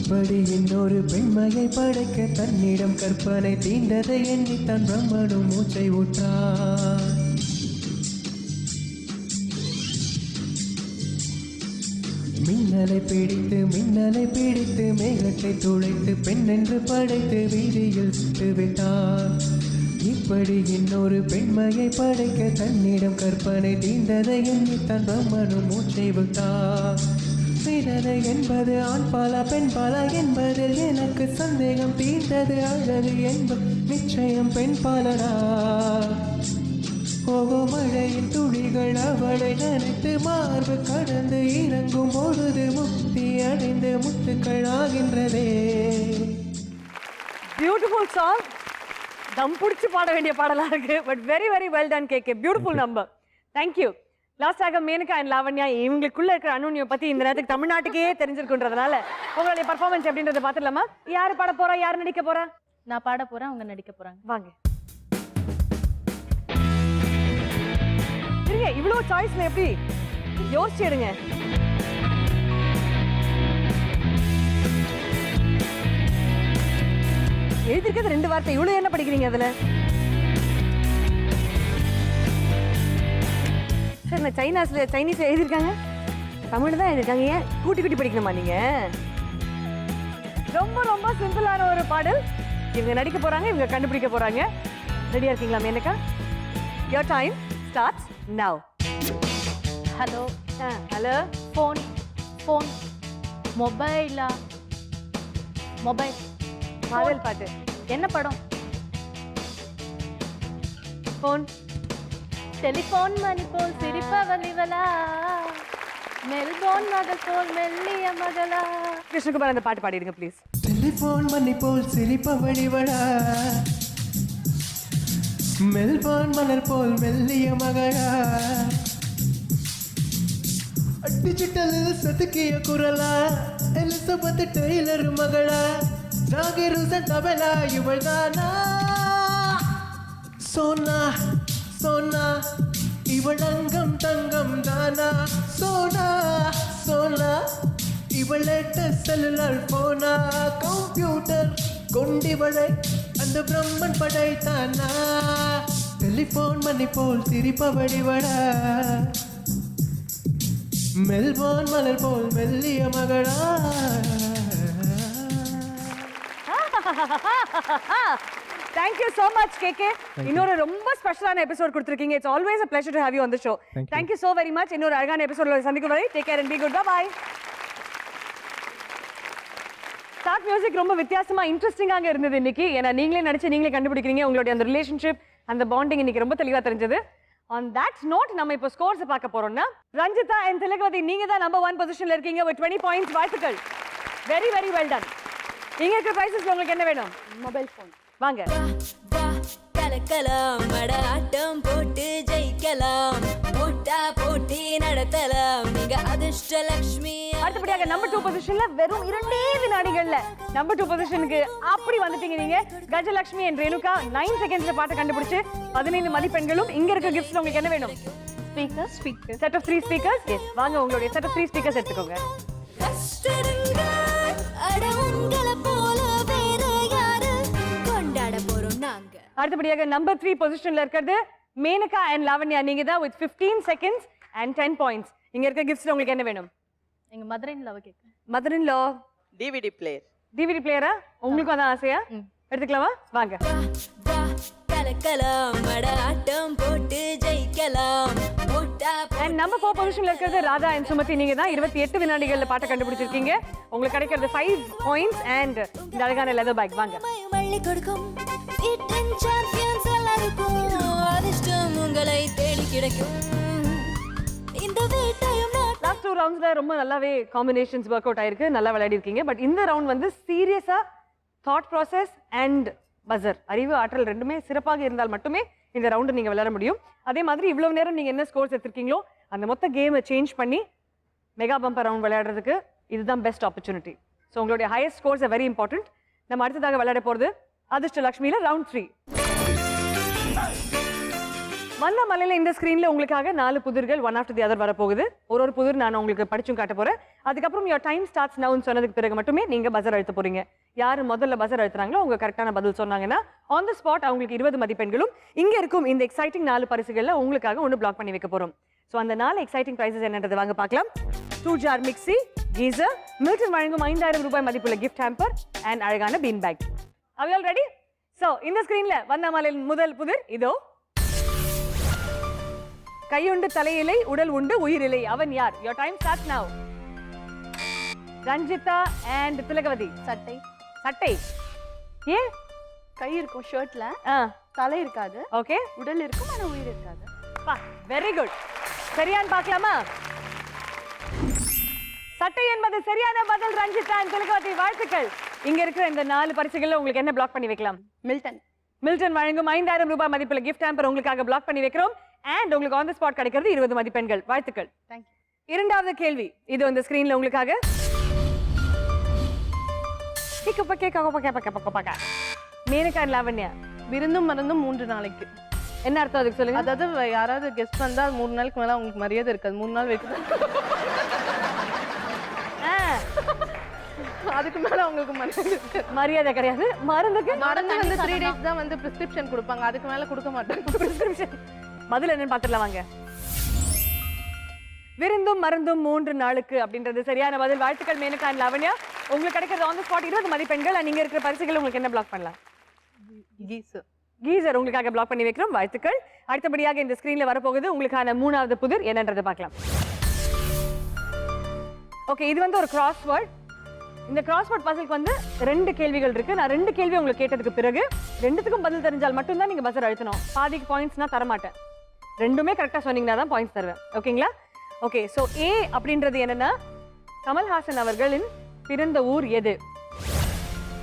இப்படி இன்னொரு பெண்மையை படைக்க தன்னிடம் கற்பனை தீண்டதை எண்ணி தன் பிரம்மனும் மூச்சை ஊற்றான். மின்னலை பிடித்து மேகத்தை துளைத்து பெண் என்று படைத்து வீதியில் விட்டு விட்டான். இப்படி இன்னொரு பெண்மையை படைக்க தன்னிடம் கற்பனை தீண்டதை எண்ணி தன் பிரம்மனும் மூச்சை விட்டான். பிறரை என்பது ஆண் பாலா பெண் பாலா என்பதில் எனக்கு சந்தேகம் தீர்ந்தது. அழகு என்பது நிச்சயம் பெண் பாலனா. போகோ மழையின் துளிகள் அவளை நினைத்து மார்பு கடந்து இறங்கும் பொழுது முக்தி அடைந்து முத்துக்கள் ஆகின்றதே. Beautiful song. தம் பிடிச்சி பாட வேண்டிய பாடலா இருக்கு. But very very well done KK. Beautiful number. Thank you. லாஸ்டாக மேனகா அண்ட் லாவண்யா இவங்களுக்குள்ள இருக்கிற அனுநியை பத்தி இந்த நேரத்துக்கு தமிழ்நாட்டுக்கே தெரிஞ்சிருக்குன்றதுனால உங்களுடைய பர்ஃபார்மன்ஸ் எப்படின்றத பாத்துடலாமா? யாரு பாட போறா, யாரு நடிக்க போறா? நான் பாட போறேன், அவங்க நடிக்க போறாங்க. வாங்க. இருங்க, இவ்வளோ சாய்ஸ்ல எப்படி யோசிச்சு எடுங்க. எழுதிருக்கிறது 2 வார்த்தை, இவ்வளவு என்ன படிக்கிறீங்க அதுல? சார், நான் சைனீஸ் எழுதியிருக்காங்க, தமிழ் தான் எழுதியிருக்காங்க. ஏன் கூட்டி கூட்டி படிக்கணுமா நீங்க? ரொம்ப ரொம்ப சிம்பிளான ஒரு பாடல். இவங்க நடிக்க போறாங்க, இவங்க கண்டுபிடிக்க போறாங்க. ரெடியா இருக்கீங்களா Menaka? Your time starts now. Hello. Hello. Phone. Phone. மொபைலா? மொபைல். காதல் பாட்டு. என்ன படம்? ஃபோன். டெலிஃபோன் மணி போல் சிரிப்பவள் இவளா, மெல்போன் மகள் போல் மெல்லிய மகளா. கிருஷ்ணகுமார் அந்த பாட்டு பாடிடுங்க ப்ளீஸ். டெலிஃபோன் மணி போல் சிரிப்பவள் இவளா, மெல்போன் மலர் போல் மெல்லிய மகளா, டிஜிட்டல் செதுக்கிய குரலா, எலிசபெத் டெய்லர் மகளா, ஜாகிர் ஹுசைன் தபலா இவள் தானா? சோனா சோனா இவள் அங்கம் தங்கம் தானா? சோனா சோனா இவள் செல்லுலார் போனா? கம்ப்யூட்டர் கொண்டிவளை அந்த பிரம்மன் படைத்தானா? டெலிஃபோன் மணி போல் சிரிப்பவள் இவளா, மெல்போன் மலர் போல் மெல்லிய மகளா. Thank you so much, KK. இன்னொரு ரொம்ப ஸ்பெஷலான episode கொடுத்திருக்கீங்க. It's always a pleasure to have you on the show. Thank you so very much. இன்னொரு அழகான எபிசோட்ல சந்திக்கும் வரை take care and be good. Bye bye. Start music ரொம்ப வித்தியாசமா இன்ட்ரெஸ்டிங்காக இருந்தது இன்னைக்கு. ஏன்னா நீங்களே நடிச்சு நீங்களே கண்டுபிடிக்கிறீங்க. உங்களுடைய அந்த ரிலேஷன்ஷிப், அந்த பாண்டிங் இன்னைக்கு ரொம்ப தெளிவா தெரிஞ்சது. On that note, நம்ம இப்போ ஸ்கோர்ஸ் பார்க்க போறோம்னா, ரஞ்சிதா and திலகவதி நீங்க தான் நம்பர் 1 பொசிஷன்ல இருக்கீங்க with 20 points. வாழ்த்துக்கள். Very very well done. இங்க இருக்கிற பிரைசஸ் உங்களுக்கு என்ன வேணும்? Mobile phone. வாங்க. கலக்கலாம், ஆட்டம் போட்டு ஜெயிக்கலாம், போட்டா போட்டி நடத்தலாம், நீங்க அதிர்ஷ்டலட்சுமி. அடுத்தபடியாக நம்பர் 2 பொசிஷன்ல வெறும் 2 வினாடிகள்ல நம்பர் 2 பொசிஷனுக்கு அப்படி வந்துட்டீங்க நீங்க. கஜலட்சுமி and ரேணுகா 9 செகண்ட்ஸ்ல பாட்டு கண்டுபிடிச்சு 15 மதிப்பெண்களும். இங்க இருக்க கிஃப்ட்ஸ்ல உங்களுக்கு என்ன வேணும்? Speaker. Set of 3 speakers. Yes, வாங்க உங்களுடைய செட் ஆஃப் 3 ஸ்பீக்கர்ஸ் எடுத்துக்கோங்க. அடுத்தபடியாக நம்பர் 3 பொசிஷன்ல இருக்கிறது மேனகா and லாவண்யா. நீங்க தான் with 15 seconds and 10 points. இங்க இருக்க கிஃப்ட்ஸ்ல உங்களுக்கு என்ன வேணும்? எங்க மதர் இன் லவ் கேக்குறேன். Mother in law DVD player. DVD பிளேயரா? உங்களுக்கு அதான் ஆசையா? எடுத்துக்கலாமா? வாங்க. கலக்கலாம், ஆட்டம் போட்டு ஜெயிக்கலாம், போட்டா. And number 4 பொசிஷன்ல இருக்கிறது ராதா and சுமதி. நீங்க தான் 28 வினாடிகள்ல பாட்டு கண்டுபிடிச்சிருக்கீங்க. உங்களுக்கு கிடைக்கிறது 5 points and இந்த அழகான லெதர் பேக். வாங்க. மள்ளி கொடுக்கும் இட்டன் சாம்பியன்ஸ் எல்லாருக்கும் அதிர்ஷ்டம் உங்களை தேடி கிடைக்கும். இந்த வீட்டையும் லாஸ்ட் 2 ரவுண்ட்ஸ்ல ரொம்ப நல்லாவே காம்பினேஷன்ஸ் வொர்க் அவுட் ஆயிருக்கு. நல்லா விளையாடி இருக்கீங்க. பட் இந்த ரவுண்ட் வந்து சீரியஸா தாட் ப்ராசஸ் அண்ட் பஸர், அறிவு ஆற்றல் ரெண்டுமே சிறப்பாக இருந்தால் மட்டுமே இந்த ரவுண்டு நீங்க விளையாட முடியும். அதே மாதிரி இவ்வளவு நேரம் நீங்க என்ன ஸ்கோர்ஸ் எடுத்திருக்கீங்களோ அந்த மொத்த கேமை சேஞ்ச் பண்ணி மெகா பம்பர் ரவுண்ட் விளையாடுறதுக்கு இதுதான் பெஸ்ட் ஆப்பர்ச்சுனிட்டி. ஸோ உங்களுடைய ஹையஸ்ட் ஸ்கோர்ஸ் வெரி இம்பார்ட்டன்ட். நம்ம அடுத்ததாக விளையாட போகிறது அதிர்ஷ்ட லட்சுமியில ரவுண்ட் 3. வந்த மலையில இந்த ஸ்கிரீன்ல உங்களுக்காக 4 புதிர்கள் ஒன் ஆஃப்டர் தி அதர் வரப்போகுது. ஒரு புதிர் நான் உங்களுக்கு படிச்சும் காட்ட போறேன். அதுக்கப்புறம் your time starts now சொன்னதுக்கு பிறகு மட்டுமே நீங்க பஸர் அழுத்த போறீங்க. யாரு முதல்ல பஸர் அழுத்துறாங்களோ அவங்க கரெக்டான பதில் சொன்னாங்கன்னா ஆன் தி ஸ்பாட் அவங்களுக்கு 20 மதிப்பெண்களும் இங்க இருக்கும் இந்த எக்ஸைட்டிங் 4 பரிசுகள்ல உங்களுக்காக ஒன்று பிளாக் பண்ணி வைக்க போறோம். ஸோ அந்த 4 எக்ஸைட்டிங் பிரைசஸ் என்னன்றது வாங்க பார்க்கலாம். 2 ஜார் மிக்ஸி, கீசர், மில்டன் வழங்கும் 5000 ரூபாய் மதிப்புள்ள கிஃப்ட் ஹேம்பர் அண்ட் அழகான bean bag. Are you all ready? So இந்த ஸ்கிரீன்ல வந்த மலையின் முதல் புதிர் இதோ. கையுண்டு தலையிலை, உடல் உண்டு உயிரிலை, அவன் யார்? Your time starts now. Ranjitha and Thilagavathi. சட்டை. சட்டை. ஏன்? கை இருக்கும் ஷர்ட்ல, ஆ தலை இருக்காது. ஓகே. உடல் இருக்கும் ஆனா உயிர் இருக்காது. Very good. சரியான்னு பார்க்கலாமா? சட்டை என்பது சரியான பதில் ரஞ்சிதா and திலகவதி, வாழ்த்துக்கள். இங்க இருக்கிற இந்த 4 பரிசுகள்ல உங்களுக்கு என்ன பிளாக் பண்ணி வைக்கலாம்? மில்டன். மில்டன் வழங்கும் 5000 ரூபாய் மதிப்புள்ள கிஃப்ட் ஹேம்பர் உங்களுக்காக பிளாக் பண்ணி வைக்கிறோம். அண்ட் உங்களுக்கு ஆன் தி ஸ்பாட் கிடைக்கிறது 20 மதிப்பெண்கள். வாழ்த்துக்கள். தேங்க்யூ. இரண்டாவது கேள்வி இது இந்த ஸ்கிரீன்ல உங்களுக்காக. மேனகா and லாவண்யா. விருந்தும் மருந்தும் 3 நாளைக்கு. என்ன அர்த்தம் அதுக்கு சொல்லுங்க. அதாவது யாராவது கெஸ்ட் வந்தா 3 நாளைக்கு மேல உங்களுக்கு மரியாதை இருக்காது. 3 நாள் வைக்க அதுக்கு மேல உங்களுக்கு மரியாதை கிடையாது. மருந்துக்கு மருந்து வந்து 3 days தான் வந்து பிரிஸ்கிரிப்ஷன் கொடுப்பாங்க. அதுக்கு மேல கொடுக்க மாட்டாங்க. பிரிஸ்கிரிப்ஷன். பதில் என்னன்னு பார்த்துடலாம் வாங்க. விருந்தும் மருந்தும் 3 நாளுக்கு அப்படின்றது சரியான பதில். வாழ்த்துக்கள் மேனகா and லாவண்யா. உங்களுக்கு கிடைக்கிறது ஆன் தி ஸ்பாட் 20 மதிப்பெண்கள். நீங்க இருக்கிற பரிசுகள் உங்களுக்கு என்ன பிளாக் பண்ணலாம்? கீசர். கீசர் உங்களுக்காக பிளாக் பண்ணி வைக்கிறோம். வாழ்த்துக்கள். அடுத்தபடியாக இந்த ஸ்கிரீன்ல வரப்போகுது உங்களுக்கான 3வது புதிர் என்னன்றதை பார்க்கலாம். ஓகே, இது வந்து ஒரு கிராஸ்வேர்ட். இந்த கிராஸ்வேர்ட் பசிலுக்கு வந்து 2 கேள்விகள் இருக்கு. நான் 2 கேள்வி உங்களுக்கு கேட்டதுக்கு பிறகு 2த்துக்கும் பதில் தெரிஞ்சால் மட்டும்தான் நீங்க பஸர் அழுத்தணும். பாதிக்கு பாயிண்ட்ஸ் நான் தர மாட்டேன். 2மே கரெக்டா சொன்னீங்கன்னா தான் பாயிண்ட்ஸ் தருவேன். ஓகேங்களா? ஓகே, ஸோ ஏ அப்படின்றது என்னன்னா கமல்ஹாசன் அவர்களின் பிறந்த ஊர் எது?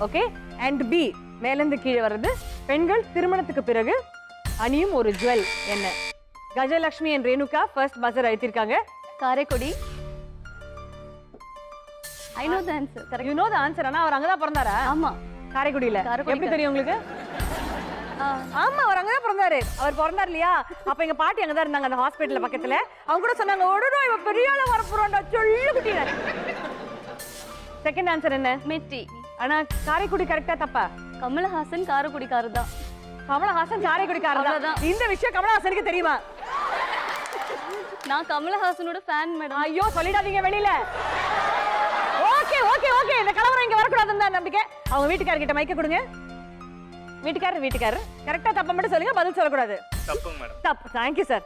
ஓகே. அண்ட் பி மேலிருந்து கீழே வர்றது பெண்கள் திருமணத்துக்கு பிறகு அணியும் ஒரு ஜுவல் என்ன? Gajalakshmi and Renuka first buzzer அழுத்திருக்காங்க. Karaikudi. I know the answer. Correct. You know the answer. ஆனா அவர் அங்கதான் பிறந்தாரா? ஆமா. காரைக்குடியில. எப்படி தெரியும் உங்களுக்கு? ஆமா, அவர் அங்கதான் பிறந்தாரு. அவர் பிறந்தார் இல்லையா? அப்ப எங்க பாட்டி அங்கதான் இருந்தாங்க அந்த ஹாஸ்பிடல்ல பக்கத்துல. அவங்க கூட சொன்னாங்க ஓடுடா இவ பெரிய ஆளா வர போறான்டா சொல்லு குட்டினா. செகண்ட் ஆன்சர் என்ன? மெட்டி. ஆனா காரைக்குடி கரெக்ட்டா தப்பா? கமலஹாசன் காரைக்குடிக்காரர் தான். கமலஹாசன் காரைக்குடிக்காரர் தான். இந்த விஷயம் கமலஹாசனுக்கு தெரியுமா? நான் கமலஹாசனோட ஃபேன் மேடம். ஐயோ சொல்லிடாதீங்க வெளியில. ஓகே ஓகே ஓகே, இந்த கலவரம் இங்க வரக்கூடாதுன்னு தான் நம்பிக்கை. அவங்க வீட்டுக்காரர்கிட்ட மைக்க கொடுங்க. வீட்டுக்காரர் கரெக்டா தப்பா மட்டும் சொல்லுங்க, பதில் சொல்லக்கூடாது. தப்புங்க மேடம். தப்பு. Thank you sir.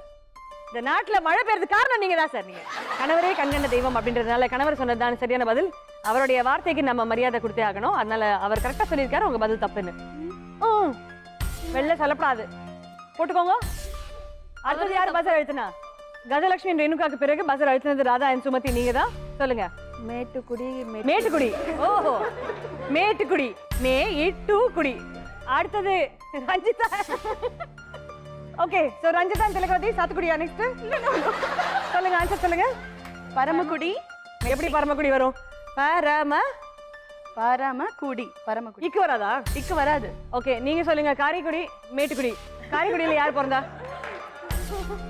இந்த நாட்டுல மழை பெய்யறதுக்கு காரணம் நீங்க தான் சார். நீங்க கணவரே கண்கண்ட தெய்வம் அப்படின்றதுனால கணவர் சொன்னதுதான் சரியான பதில். அவருடைய வார்த்தைக்கு நம்ம மரியாதை கொடுத்தே ஆகணும். அதனால அவர் கரெக்டா சொல்லியிருக்காரு உங்க பதில் தப்புன்னு. வெளில சொல்லப்படாது. போட்டுக்கோங்க. அடுத்தது யார் பஸர் அழுத்தினா? கஜலட்சுமி and ரேணுகாக்கு பிறகு பஸர் அழுத்தினது ராதா and சுமதி. நீங்க தான் சொல்லுங்க. மேட்டுக்குடி. மேட்டுக்குடி. ஓஹோ, மேட்டுக்குடி. மேட்டுக்குடி. அடுத்தது Ranjitha. Okay, so Ranjitha and Thilagavathi சாத்துக்குடியா நெக்ஸ்ட்? சொல்லுங்க, ஆன்சர் சொல்லுங்க. பரமக்குடி. எப்படி பரமக்குடி வரும்? பரமக்குடி. பரமக்குடி. இக்கு வராதா? இக்கு வராது. ஓகே, நீங்க சொல்லுங்க. காரைக்குடி, மேட்டுக்குடி. காரைக்குடியில யார் பிறந்தா?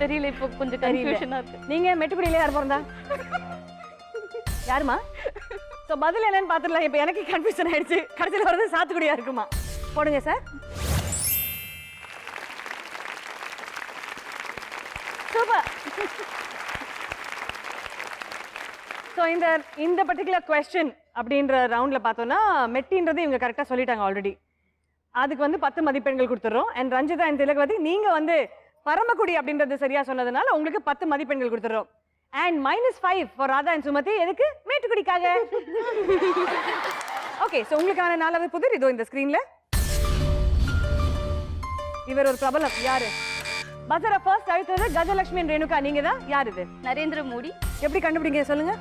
தெரியல, இப்போ கொஞ்சம் கன்ஃபியூஷனா இருக்கு. நீங்க மேட்டுக்குடியில யார் பிறந்தா? யாருமா? சோ பதில் என்னன்னு பாத்துடலாம். இப்போ எனக்கு கன்ஃபியூஷன் ஆயிடுச்சு. கடைசியில் வரது சாத்துக்குடியா இருக்குமா? போடுங்க சார். சூப்பர். ஸோ இந்த பர்டிகுலர் கொஸ்டின் அப்படின்ற ரவுண்டில் பார்த்தோன்னா மெட்டின்றது இவங்க கரெக்டாக சொல்லிட்டாங்க ஆல்ரெடி. அதுக்கு வந்து 10 மதிப்பெண்கள் கொடுத்துட்றோம். அண்ட் ரஞ்சிதா and திலகவதி நீங்கள் வந்து பரமக்குடி அப்படின்றது சரியா சொன்னதுனால உங்களுக்கு 10 மதிப்பெண்கள் கொடுத்துட்றோம். And -5 for Radha and Sumathi. எதுக்கு? மேட்டுக்குடிக்காக. ஓகே, ஸோ உங்களுக்கான 4வது புதிர் இதோ இந்த ஸ்க்ரீனில். இவர் ஒரு பிரபலம். யாரு? பஸரை ஃபர்ஸ்ட் அழுத்தது கஜலட்சுமி and ரேணுகா. நீங்க தான். யார் இது? நரேந்திர மோடி. எப்படி கண்டுபிடிங்க சொல்லுங்க.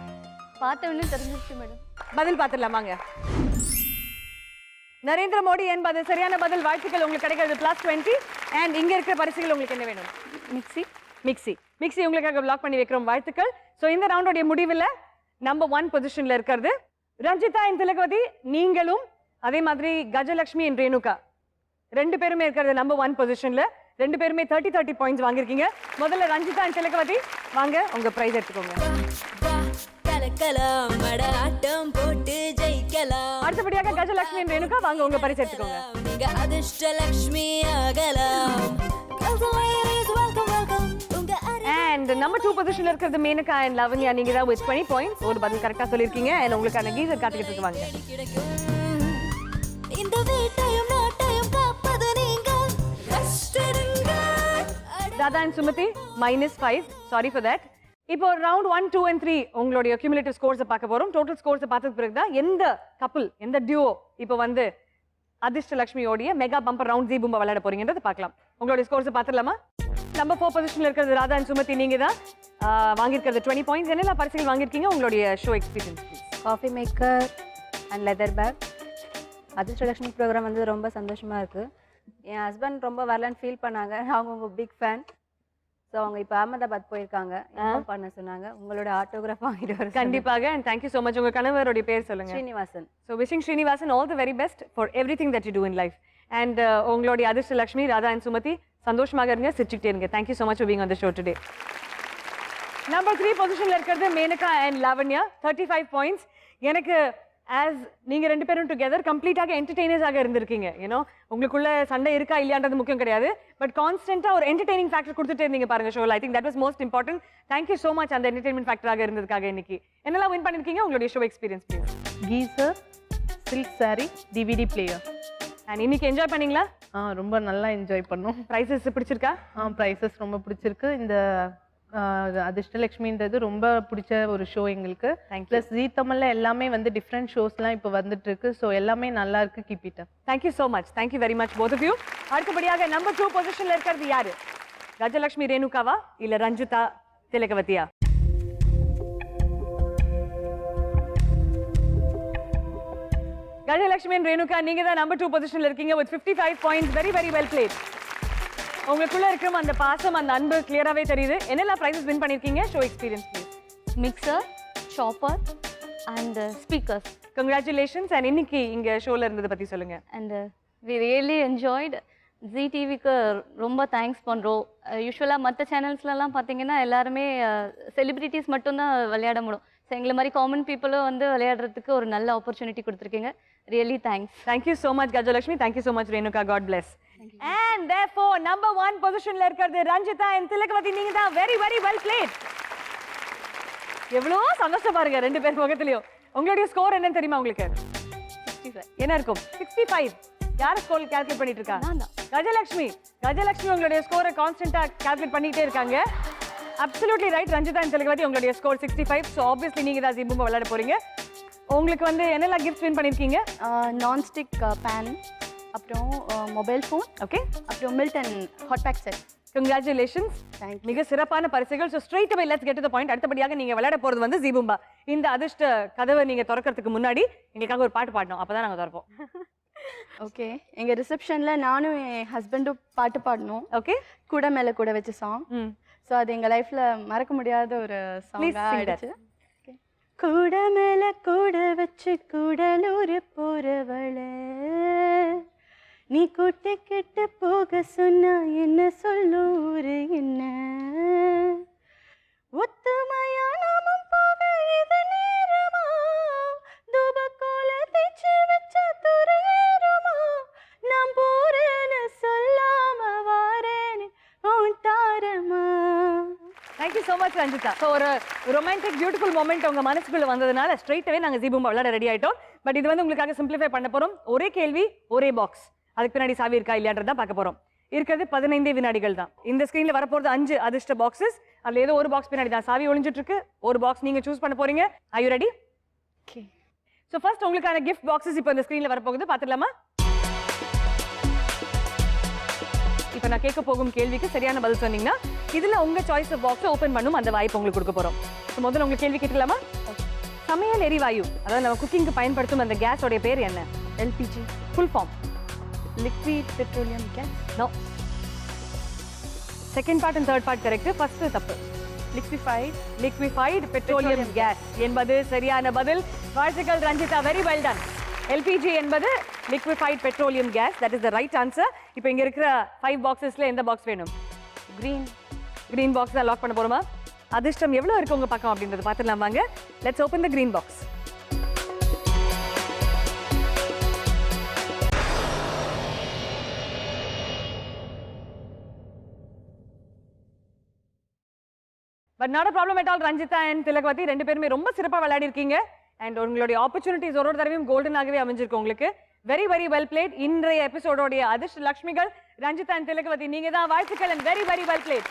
பார்த்தவொடனே தெரிஞ்சிருச்சு மேடம். பதில் பார்த்துடலாமாங்க. நரேந்திர மோடி என்பது சரியான பதில். வாழ்த்துக்கள். உங்களுக்கு கிடைக்கிறது +20. அண்ட் இங்க இருக்கிற பரிசுகள் உங்களுக்கு என்ன வேணும்? மிக்ஸி உங்களுக்காக பிளாக் பண்ணி வைக்கிறோம். வாழ்த்துக்கள். ஸோ இந்த ரவுண்டோடைய முடிவில் நம்பர் 1 பொசிஷன்ல இருக்கிறது ரஞ்சிதா and திலகவதி. நீங்களும் அதே மாதிரி கஜலட்சுமி and ரேணுகா 2 பேருமே இருக்கிறது நம்பர் 1 பொசிஷன்ல. ரெண்டு பேருமே 30 பாயிண்ட்ஸ் வாங்கியிருக்கீங்க. முதல்ல ரஞ்சிதா அண்ட் திலகவதி வாங்க உங்க பிரைஸ் எடுத்துக்கோங்க. கலக்கலாம் மட ஆட்டம் போட்டு ஜெயிக்கலாம். அடுத்தபடியாக கஜலட்சுமி அண்ட் ரேணுகா வாங்க உங்க பரிசு எடுத்துக்கோங்க. நீங்க அதிர்ஷ்டலட்சுமி ஆகலாம். Welcome welcome. உங்க அண்ட் நம்பர் 2 பொசிஷன்ல இருக்கிறது மேனகா அண்ட் லவன்யா. நீங்க தான் with 20 பாயிண்ட்ஸ். ஒரு பதில் கரெக்டா சொல்லிருக்கீங்க. அண்ட் உங்களுக்கான கீசர் காத்துக்கிட்டு இருக்கு வாங்க. இந்த வீட்டையும் நாட்டையும் காப்பது நீங்க. கஷ்டருங்க. Radha and Sumathi -5. Sorry for that. இப்போ ரவுண்ட் 1, 2 and 3 உங்களுடைய cumulative scores பார்க்க போறோம். டோட்டல் ஸ்கோர்ஸ் பார்த்ததுக்கு பிறகு தான் எந்த கப்பிள் எந்த டியூ இப்போ வந்து அதிர்ஷ்டலட்சுமியோடைய மெகா பம்பர் ரவுண்ட் ஜி பூம்பா விளையாட போறீங்கன்றது பார்க்கலாம். உங்களுடைய ஸ்கோர்ஸ் பார்த்துடலாமா? நம்பர் 4 பொசிஷன்ல இருக்கிறது ராதா அண்ட் சுமதி. நீங்க தான் வாங்கியிருக்கிறது 20 பாயிண்ட்ஸ். என்னெல்லாம் பரிசுகள் வாங்கியிருக்கீங்க? உங்களுடைய show experience. Coffee maker and leather bag. Athirshtalakshmi program வந்து ரொம்ப சந்தோஷமாக இருக்குது. என் ஹஸ்பண்ட் ரொம்ப வரலன்னு ஃபீல் பண்ணாங்க. அவங்க உங்கள் பிக் ஃபேன். ஸோ அவங்க இப்போ அகமதாபாத் போயிருக்காங்க. இன்ஃபார்ம் பண்ண சொன்னாங்க. உங்களோட ஆட்டோகிராஃப் வாங்கிட்டு வர கண்டிப்பாக. And thank you so much. உங்க கணவருடைய பேர் சொல்லுங்க. Srinivasan. So wishing Srinivasan all the very best for everything that you do in life. And உங்களுடைய அதிர்ஷ்டலட்சுமி ராதா அண்ட் சுமதி சந்தோஷமாக இருங்க, சிரிச்சுக்கிட்டே இருங்க. Thank you so much for being on the show today. Number 3 பொசிஷன்ல இருக்கிறது மேனகா அண்ட் லாவண்யா 35 பாயிண்ட்ஸ். எனக்கு ஆஸ் நீங்க ரெண்டு பேரும் டுகெதர் கம்ப்ளீட்டாக என்டர்டெய்னர்ஸாக இருந்திருக்கீங்க. ஏன்னோ உங்களுக்குள்ள சண்டை இருக்கா இல்லையான்றது முக்கியம் கிடையாது. பட் கான்ஸ்டன்டா ஒரு என்டர்டெய்னிங் ஃபேக்டர் கொடுத்துட்டே இருந்தீங்க பாருங்க ஷோல. I think that was most important. Thank you so much அந்த என்டர்டெயின்மெண்ட் ஃபேக்டராக இருந்ததுக்காக. இன்னைக்கு என்னெல்லாம் வின் பண்ணிருக்கீங்க? உங்களுடைய show experience please. Geyser, silk sorry, DVD player. And இன்னைக்கு என்ஜாய் பண்ணீங்களா? ரொம்ப நல்லா என்ஜாய் பண்ணோம். ப்ரைஸஸ் பிடிச்சிருக்கா? ப்ரைஸஸ் ரொம்ப பிடிச்சிருக்கு. இந்த அதிர்ஷ்டலட்சுமின்றது ரொம்ப பிடிச்ச ஒரு ஷோ எங்களுக்கு. ப்ளஸ் ஜீ தமிழ்ல எல்லாமே வந்து டிஃப்ரெண்ட் ஷோஸ்லாம் இப்போ வந்துட்டு இருக்கு. ஸோ எல்லாமே நல்லா இருக்கு. Keep it up. Thank you so much. Thank you very much both of you. அடுத்தபடியாக நம்பர் 2 பொசிஷன்ல இருக்கிறது யாரு? கஜலட்சுமி ரேணுகாவா இல்ல ரஞ்சிதா திலகவதியா? கஜலட்சுமி அண்ட் ரேணுகா நீங்க தான் நம்பர் 2 பொசிஷன்ல இருக்கீங்க with 55 points. Very very well played. உங்களுக்குள்ள இருக்கிற அந்த பாசம் அந்த அன்பு கிளியராகவே தெரியுது. என்னெல்லாம் ப்ரைஸஸ் வின் பண்ணியிருக்கீங்க? Show experience please. Mixer, chopper and speakers. Congratulations. And இன்னைக்கு இங்கே ஷோவில் இருந்ததை பற்றி சொல்லுங்கள். And we really enjoyed. Zee டிவிக்கு ரொம்ப தேங்க்ஸ் பண்ணுறோம். யூஸ்வலாக மற்ற சேனல்ஸ்லலாம் பார்த்தீங்கன்னா எல்லாருமே செலிப்ரிட்டிஸ் மட்டும்தான் விளையாட முடியும். ஸோ எங்களை மாதிரி காமன் பீப்புளும் வந்து விளையாடுறதுக்கு ஒரு நல்ல ஆப்பர்ச்சுனிட்டி கொடுத்துருக்கீங்க. Really thanks. Thank you so much Gajalakshmi. Thank you so much Renuka. God bless. And therefore number 1 பொசிஷன்ல இருக்கிறது ரஞ்சிதா and திலகவதி. நீங்க தான் வெரி வெரி வெல் பிளேட். எவ்வளோ சந்தோஷம் பாருங்க ரெண்டு பேர் முகத்திலையும். உங்களுடைய ஸ்கோர் என்னன்னு தெரியுமா உங்களுக்கு? 65. என்ன இருக்கும்? 65. யார் ஸ்கோர் கால்குலேட் பண்ணிட்டு இருக்கா? கஜலட்சுமி. கஜலட்சுமி உங்களுடைய ஸ்கோரை கான்ஸ்டன்ட்டா கால்குலேட் பண்ணிட்டே இருக்காங்க. Absolutely right. Ranjitha and Thilagavathi உங்களுடைய ஸ்கோர் 65. ஸோ ஆப்வியஸ்லி நீங்க தான் ஜீ பூம்பா விளையாட போறீங்க. உங்களுக்கு வந்து என்னெல்லாம் கிஃப்ட்ஸ் வின் பண்ணிருக்கீங்க? நான்ஸ்டிக் பேன், அப்புறம் மொபைல் ஃபோன், ஓகே, அப்புறம் Milton hot pack set. Congratulations. மிக சிறப்பான பரிசுகள். So straight away let's get to the point. அடுத்தபடியாக நீங்க விளையாட போறது வந்து ஜீ பூம்பா. இந்த அதிர்ஷ்ட கதவை நீங்க திறக்கிறதுக்கு முன்னாடி எங்களுக்காக ஒரு பாட்டு பாடணும். அப்பதான் நாங்க திறப்போம். ஓகே. எங்கள் ரிசப்ஷனில் நானும் என் ஹஸ்பண்டும் பாட்டு பாடணும். ஓகே. கூட மேலே கூட வச்ச சாங். ஸோ அது எங்கள் லைஃப்பில் மறக்க முடியாத ஒரு சாங் ஆயிடுச்சு. கூட மேலே கூட வச்சு கூடலூர் போறவள நீ கூட்டிக்கிட்டு போக சொன்னா என்ன சொல்லூரு என்ன ஒத்துமையா நாமும் போக இது நேரமா தூபக்கோல தேய்ச்சி வச்ச துறையேறுமா நான் போறேன்னு சொல்லாம வாரேன்னு உன் தாரமா. Thank you so much Ranjitha. So ஒரு ரொமான்டிக் பியூட்டிஃபுல் மொமெண்ட் உங்க மனசுக்குள்ள வந்ததுனால ஸ்ட்ரைட்டாவே நாங்கள் ஜீ பூம்பா விளையாட ரெடி ஆயிட்டோம். பட் இது வந்து உங்களுக்காக சிம்பிளிஃபை பண்ண போறோம். ஒரே கேள்வி ஒரே பாக்ஸ். அதுக்கு பின்னாடி சாவி இருக்கா இல்லையான்றதா பார்க்க போறோம். இருக்கிறது 15 வினாடிகள் தான். இந்த ஸ்கிரீன்ல வரப்போறது 5 அதிர்ஷ்ட பாக்ஸஸ். அதுல ஏதோ ஒரு பாக்ஸ் பின்னாடி தான் சாவி ஒளிஞ்சிட்டு இருக்கு. ஒரு பாக்ஸ் நீங்க சூஸ் பண்ண போறீங்க. Are you ready? Okay. So first உங்களுக்கான கிஃப்ட் பாக்ஸஸ் இப்போ இந்த ஸ்கிரீன்ல வரப்போகுது. பார்த்துடலாமா? இப்போ நான் கேட்க போகும் கேள்விக்கு சரியான பதில் சொன்னீங்கன்னா இதுல உங்க சாய்ஸ் ஆஃப் பாக்ஸ் ஓபன் பண்ணும் அந்த வாய்ப்பு உங்களுக்கு கொடுக்க போறோம். ஸோ முதல்ல உங்களுக்கு கேள்வி கேட்கலாமா? சமையல் எரிவாயு, அதாவது நம்ம குக்கிங்க்கு பயன்படுத்தும் அந்த கேஸோடைய பேர் என்ன? LPG. Full form? Liquid petroleum gas. No. Second part and third part correct. First தப்பு. லிக்விஃபைட் பெட்ரோலியம் கேஸ் என்பது சரியான பதில். வாழ்த்துக்கள் Ranjitha. Very well done. LPG என்பது liquefied petroleum gas. That is the right answer. இப்போ இங்க இருக்கிற 5 பாக்ஸஸ்ல எந்த பாக்ஸ் வேணும்? green box தான் லாக் பண்ண போறோமா? அதிர்ஷ்டம் எவ்வளவு இருக்கு உங்க பக்கம் அப்படின்றது பார்த்துடலாம் வாங்க. Let's open the green box. But not a problem at all. Ranjitha and Thilagavathi ரெண்டு பேருமே ரொம்ப சிறப்பா விளையாடி இருக்கீங்க அண்ட் உங்களுடைய ஆப்பர்ச்சுனிட்டிஸ் ஒரு தடவையும் கோல்டன் ஆகவே அமைஞ்சிருக்கு உங்களுக்கு. Very very well plate. இன்றைய எபிசோடோடைய அதிர்ஷ்ட லட்சுமிகள் ரஞ்சிதா and திலகவதி நீங்க தான். வாழ்த்துக்கள் and very very well played.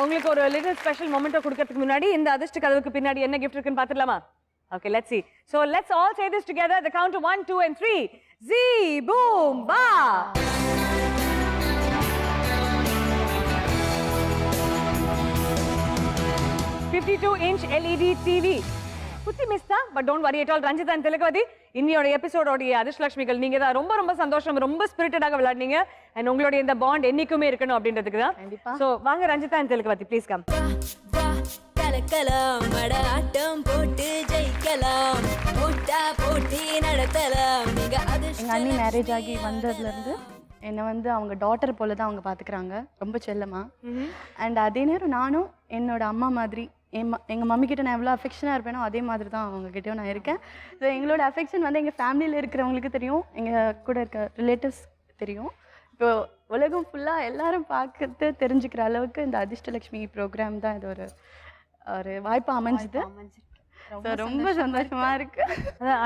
உங்களுக்கு ஒரு லிட்டில் ஸ்பெஷல் மொமெண்ட்டை கொடுக்கறதுக்கு முன்னாடி இந்த அதிர்ஷ்ட கதவுக்கு பின்னாடி என்ன கிஃப்ட் இருக்குன்னு பார்த்துடலாமா? Okay, let's see. So let's all say this together. The count of 1, 2 and 3. Zee boom ba. 52-inch LED TV. குத்தி மிஸ் தான், but don't worry at all. Ranjitha and Thilagavathi இன்னியோட எபிசோடோடைய அதிர்ஷ்டலட்சுமிகள் நீங்க தான். ரொம்ப ரொம்ப சந்தோஷம், ரொம்ப ஸ்பிரிட்டடாக விளையாடுனீங்க அண்ட் உங்களுடைய இந்த பாண்ட் என்னைக்குமே இருக்கணும் அப்படின்றதுக்கு தான். ஸோ வாங்க Ranjitha and Thilagavathi please come. கலக்கலாம் ஆட்டம் போட்டு ஜெயிக்கலாம், போட்டா போட்டி நடத்தலாம். எங்கள் அண்ணி மேரேஜ் ஆகி வந்ததுலேருந்து என்னை வந்து அவங்க டாட்டர் போல தான் அவங்க பார்த்துக்கிறாங்க, ரொம்ப செல்லமா. அண்ட் அதே நேரம் நானும் என்னோட அம்மா மாதிரி எங்கள் மம்மி கிட்ட நான் எவ்வளோ அஃபெக்ஷனாக இருப்பேனோ அதே மாதிரி தான் அவங்ககிட்டயும் நான் இருக்கேன். ஸோ எங்களோட அஃபெக்ஷன் வந்து எங்கள் ஃபேமிலியில் இருக்கிறவங்களுக்கு தெரியும், எங்கள் கூட இருக்க ரிலேட்டிவ்ஸ் தெரியும். இப்போ உலகம் ஃபுல்லாக எல்லாரும் பார்க்கறது தெரிஞ்சுக்கிற அளவுக்கு இந்த அதிர்ஷ்டலட்சுமி ப்ரோக்ராம் தான் இது ஒரு வாய்ப்பு அமைஞ்சுது. ரொம்ப சந்தோஷமா இருக்கு.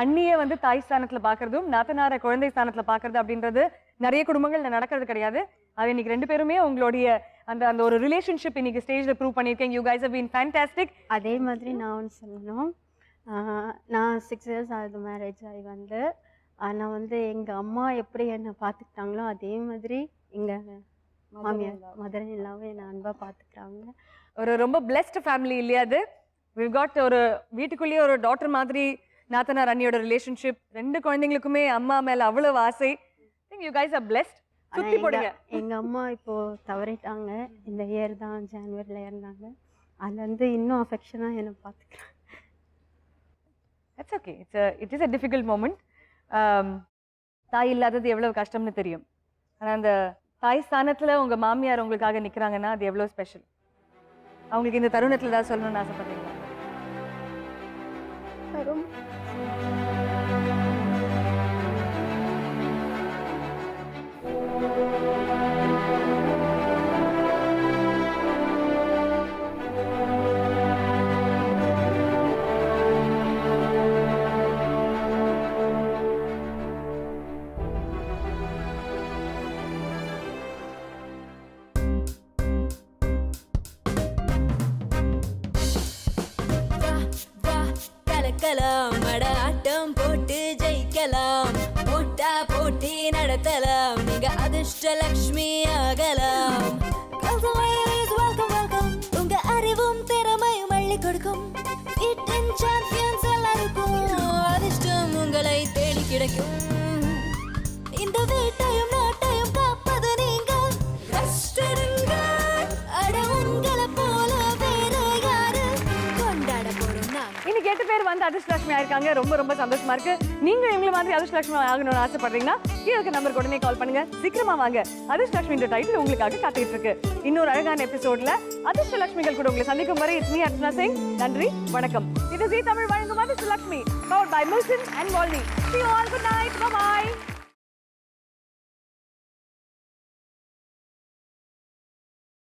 அண்ணியை வந்து தாய் ஸ்தானத்துல பாக்குறதும் நாத்தனார குழந்தை ஸ்தானத்துல பாக்குறது அப்படின்றது நிறைய குடும்பங்கள்ல நடக்கிறது கிடையாது. அது இன்னைக்கு ரெண்டு பேருமே உங்களுடைய அந்த அந்த ஒரு ரிலேஷன்ஷிப் இன்னைக்கு ஸ்டேஜ்ல ப்ரூவ் பண்ணிருக்கீங்க. You guys have been fantastic. அதே மாதிரி நான் ஒன்று சொல்லணும். நான் 6 years ஆகுது மேரேஜ் ஆகி வந்து. ஆனால் வந்து எங்கள் அம்மா எப்படி என்னை பார்த்துக்கிட்டாங்களோ அதே மாதிரி எங்கள் மாமியார் மதர்-இன்-லாவும் என்னை அன்பாக பார்த்துக்கிறாங்க. ஒரு ரொம்ப பிளெஸ்ட் ஃபேமிலி இல்லையா அது? we've got ஒரு வீட்டுக்குள்ளேயே ஒரு டாட்டர் மாதிரி நாத்தனார் அண்ணியோட ரிலேஷன்ஷிப். ரெண்டு குழந்தைங்களுக்குமே அம்மா மேல அவ்வளவு ஆசை. think you guys are blessed. சுத்தி போடுங்க. எங்க அம்மா இப்போ தவறிட்டாங்க, இந்த இயர் தான் ஜனவரில இருந்தாங்க. அது வந்து இன்னும் அஃபெக்ஷனா என்ன பார்த்துக்கிறாங்க. That's okay. It is a difficult moment. தாய் இல்லாதது எவ்வளவு கஷ்டம்னு தெரியும். ஆனா அந்த தாய் ஸ்தானத்துல உங்க மாமியார் உங்களுக்காக நிக்கிறாங்கன்னா அது எவ்வளவு ஸ்பெஷல். அவங்களுக்கு இந்த தருணத்துல தான் சொல்லணும்னு ஆசைப்படுறீங்களா? கலக்கலாம் ஆட்டம் போட்டு ஜெயிக்கலாம், போட்டா போட்டி நடத்தலாம். நீங்க அதிர்ஷ்டலட்சுமி ஆகலாம். Welcome welcome. உங்க அறிவும் திறமையும் அள்ளி கொடுக்கும் சாம்பியன்ஸ் எல்லாருக்கும் அதிர்ஷ்டம் உங்களை தேடி கிடைக்கும். இந்த வீட்டையும் நாட்டையும் காப்பது நீங்க கஷ்டருங்க. அட உங்களை போல வேற யாரு கொண்டாட போறோம் நாங்க. இன்னைக்கு 8 பேர் வந்து அதிர்ஷ்டலட்சுமி ஆயிருக்காங்க. ரொம்ப ரொம்ப சந்தோஷமா இருக்கு. நீங்க இவங்கள மாதிரி அதிர்ஷ்டலட்சுமி ஆகணும்னு ஆசைப்படுறீங்கன்னா கீழே இருக்க நம்பருக்கு உடனே கால் பண்ணுங்க. சீக்கிரமா வாங்க. அதிர்ஷ்டலட்சுமின்ற டைட்டில் உங்களுக்காக காத்துக்கிட்டு இருக்கு. இன்னொரு அழகான எபிசோட்ல அதிர்ஷ்டலட்சுமிகள் கூட உங்களை சந்திக்கும் வரை இட்ஸ் மீ அர்ச்சனா சிங். நன்றி, வணக்கம். இது ஜீ தமிழ் வழங்கும் Adhirshtalakshmi powered by Milton and வால்னி. See you all. Good night. Bye bye.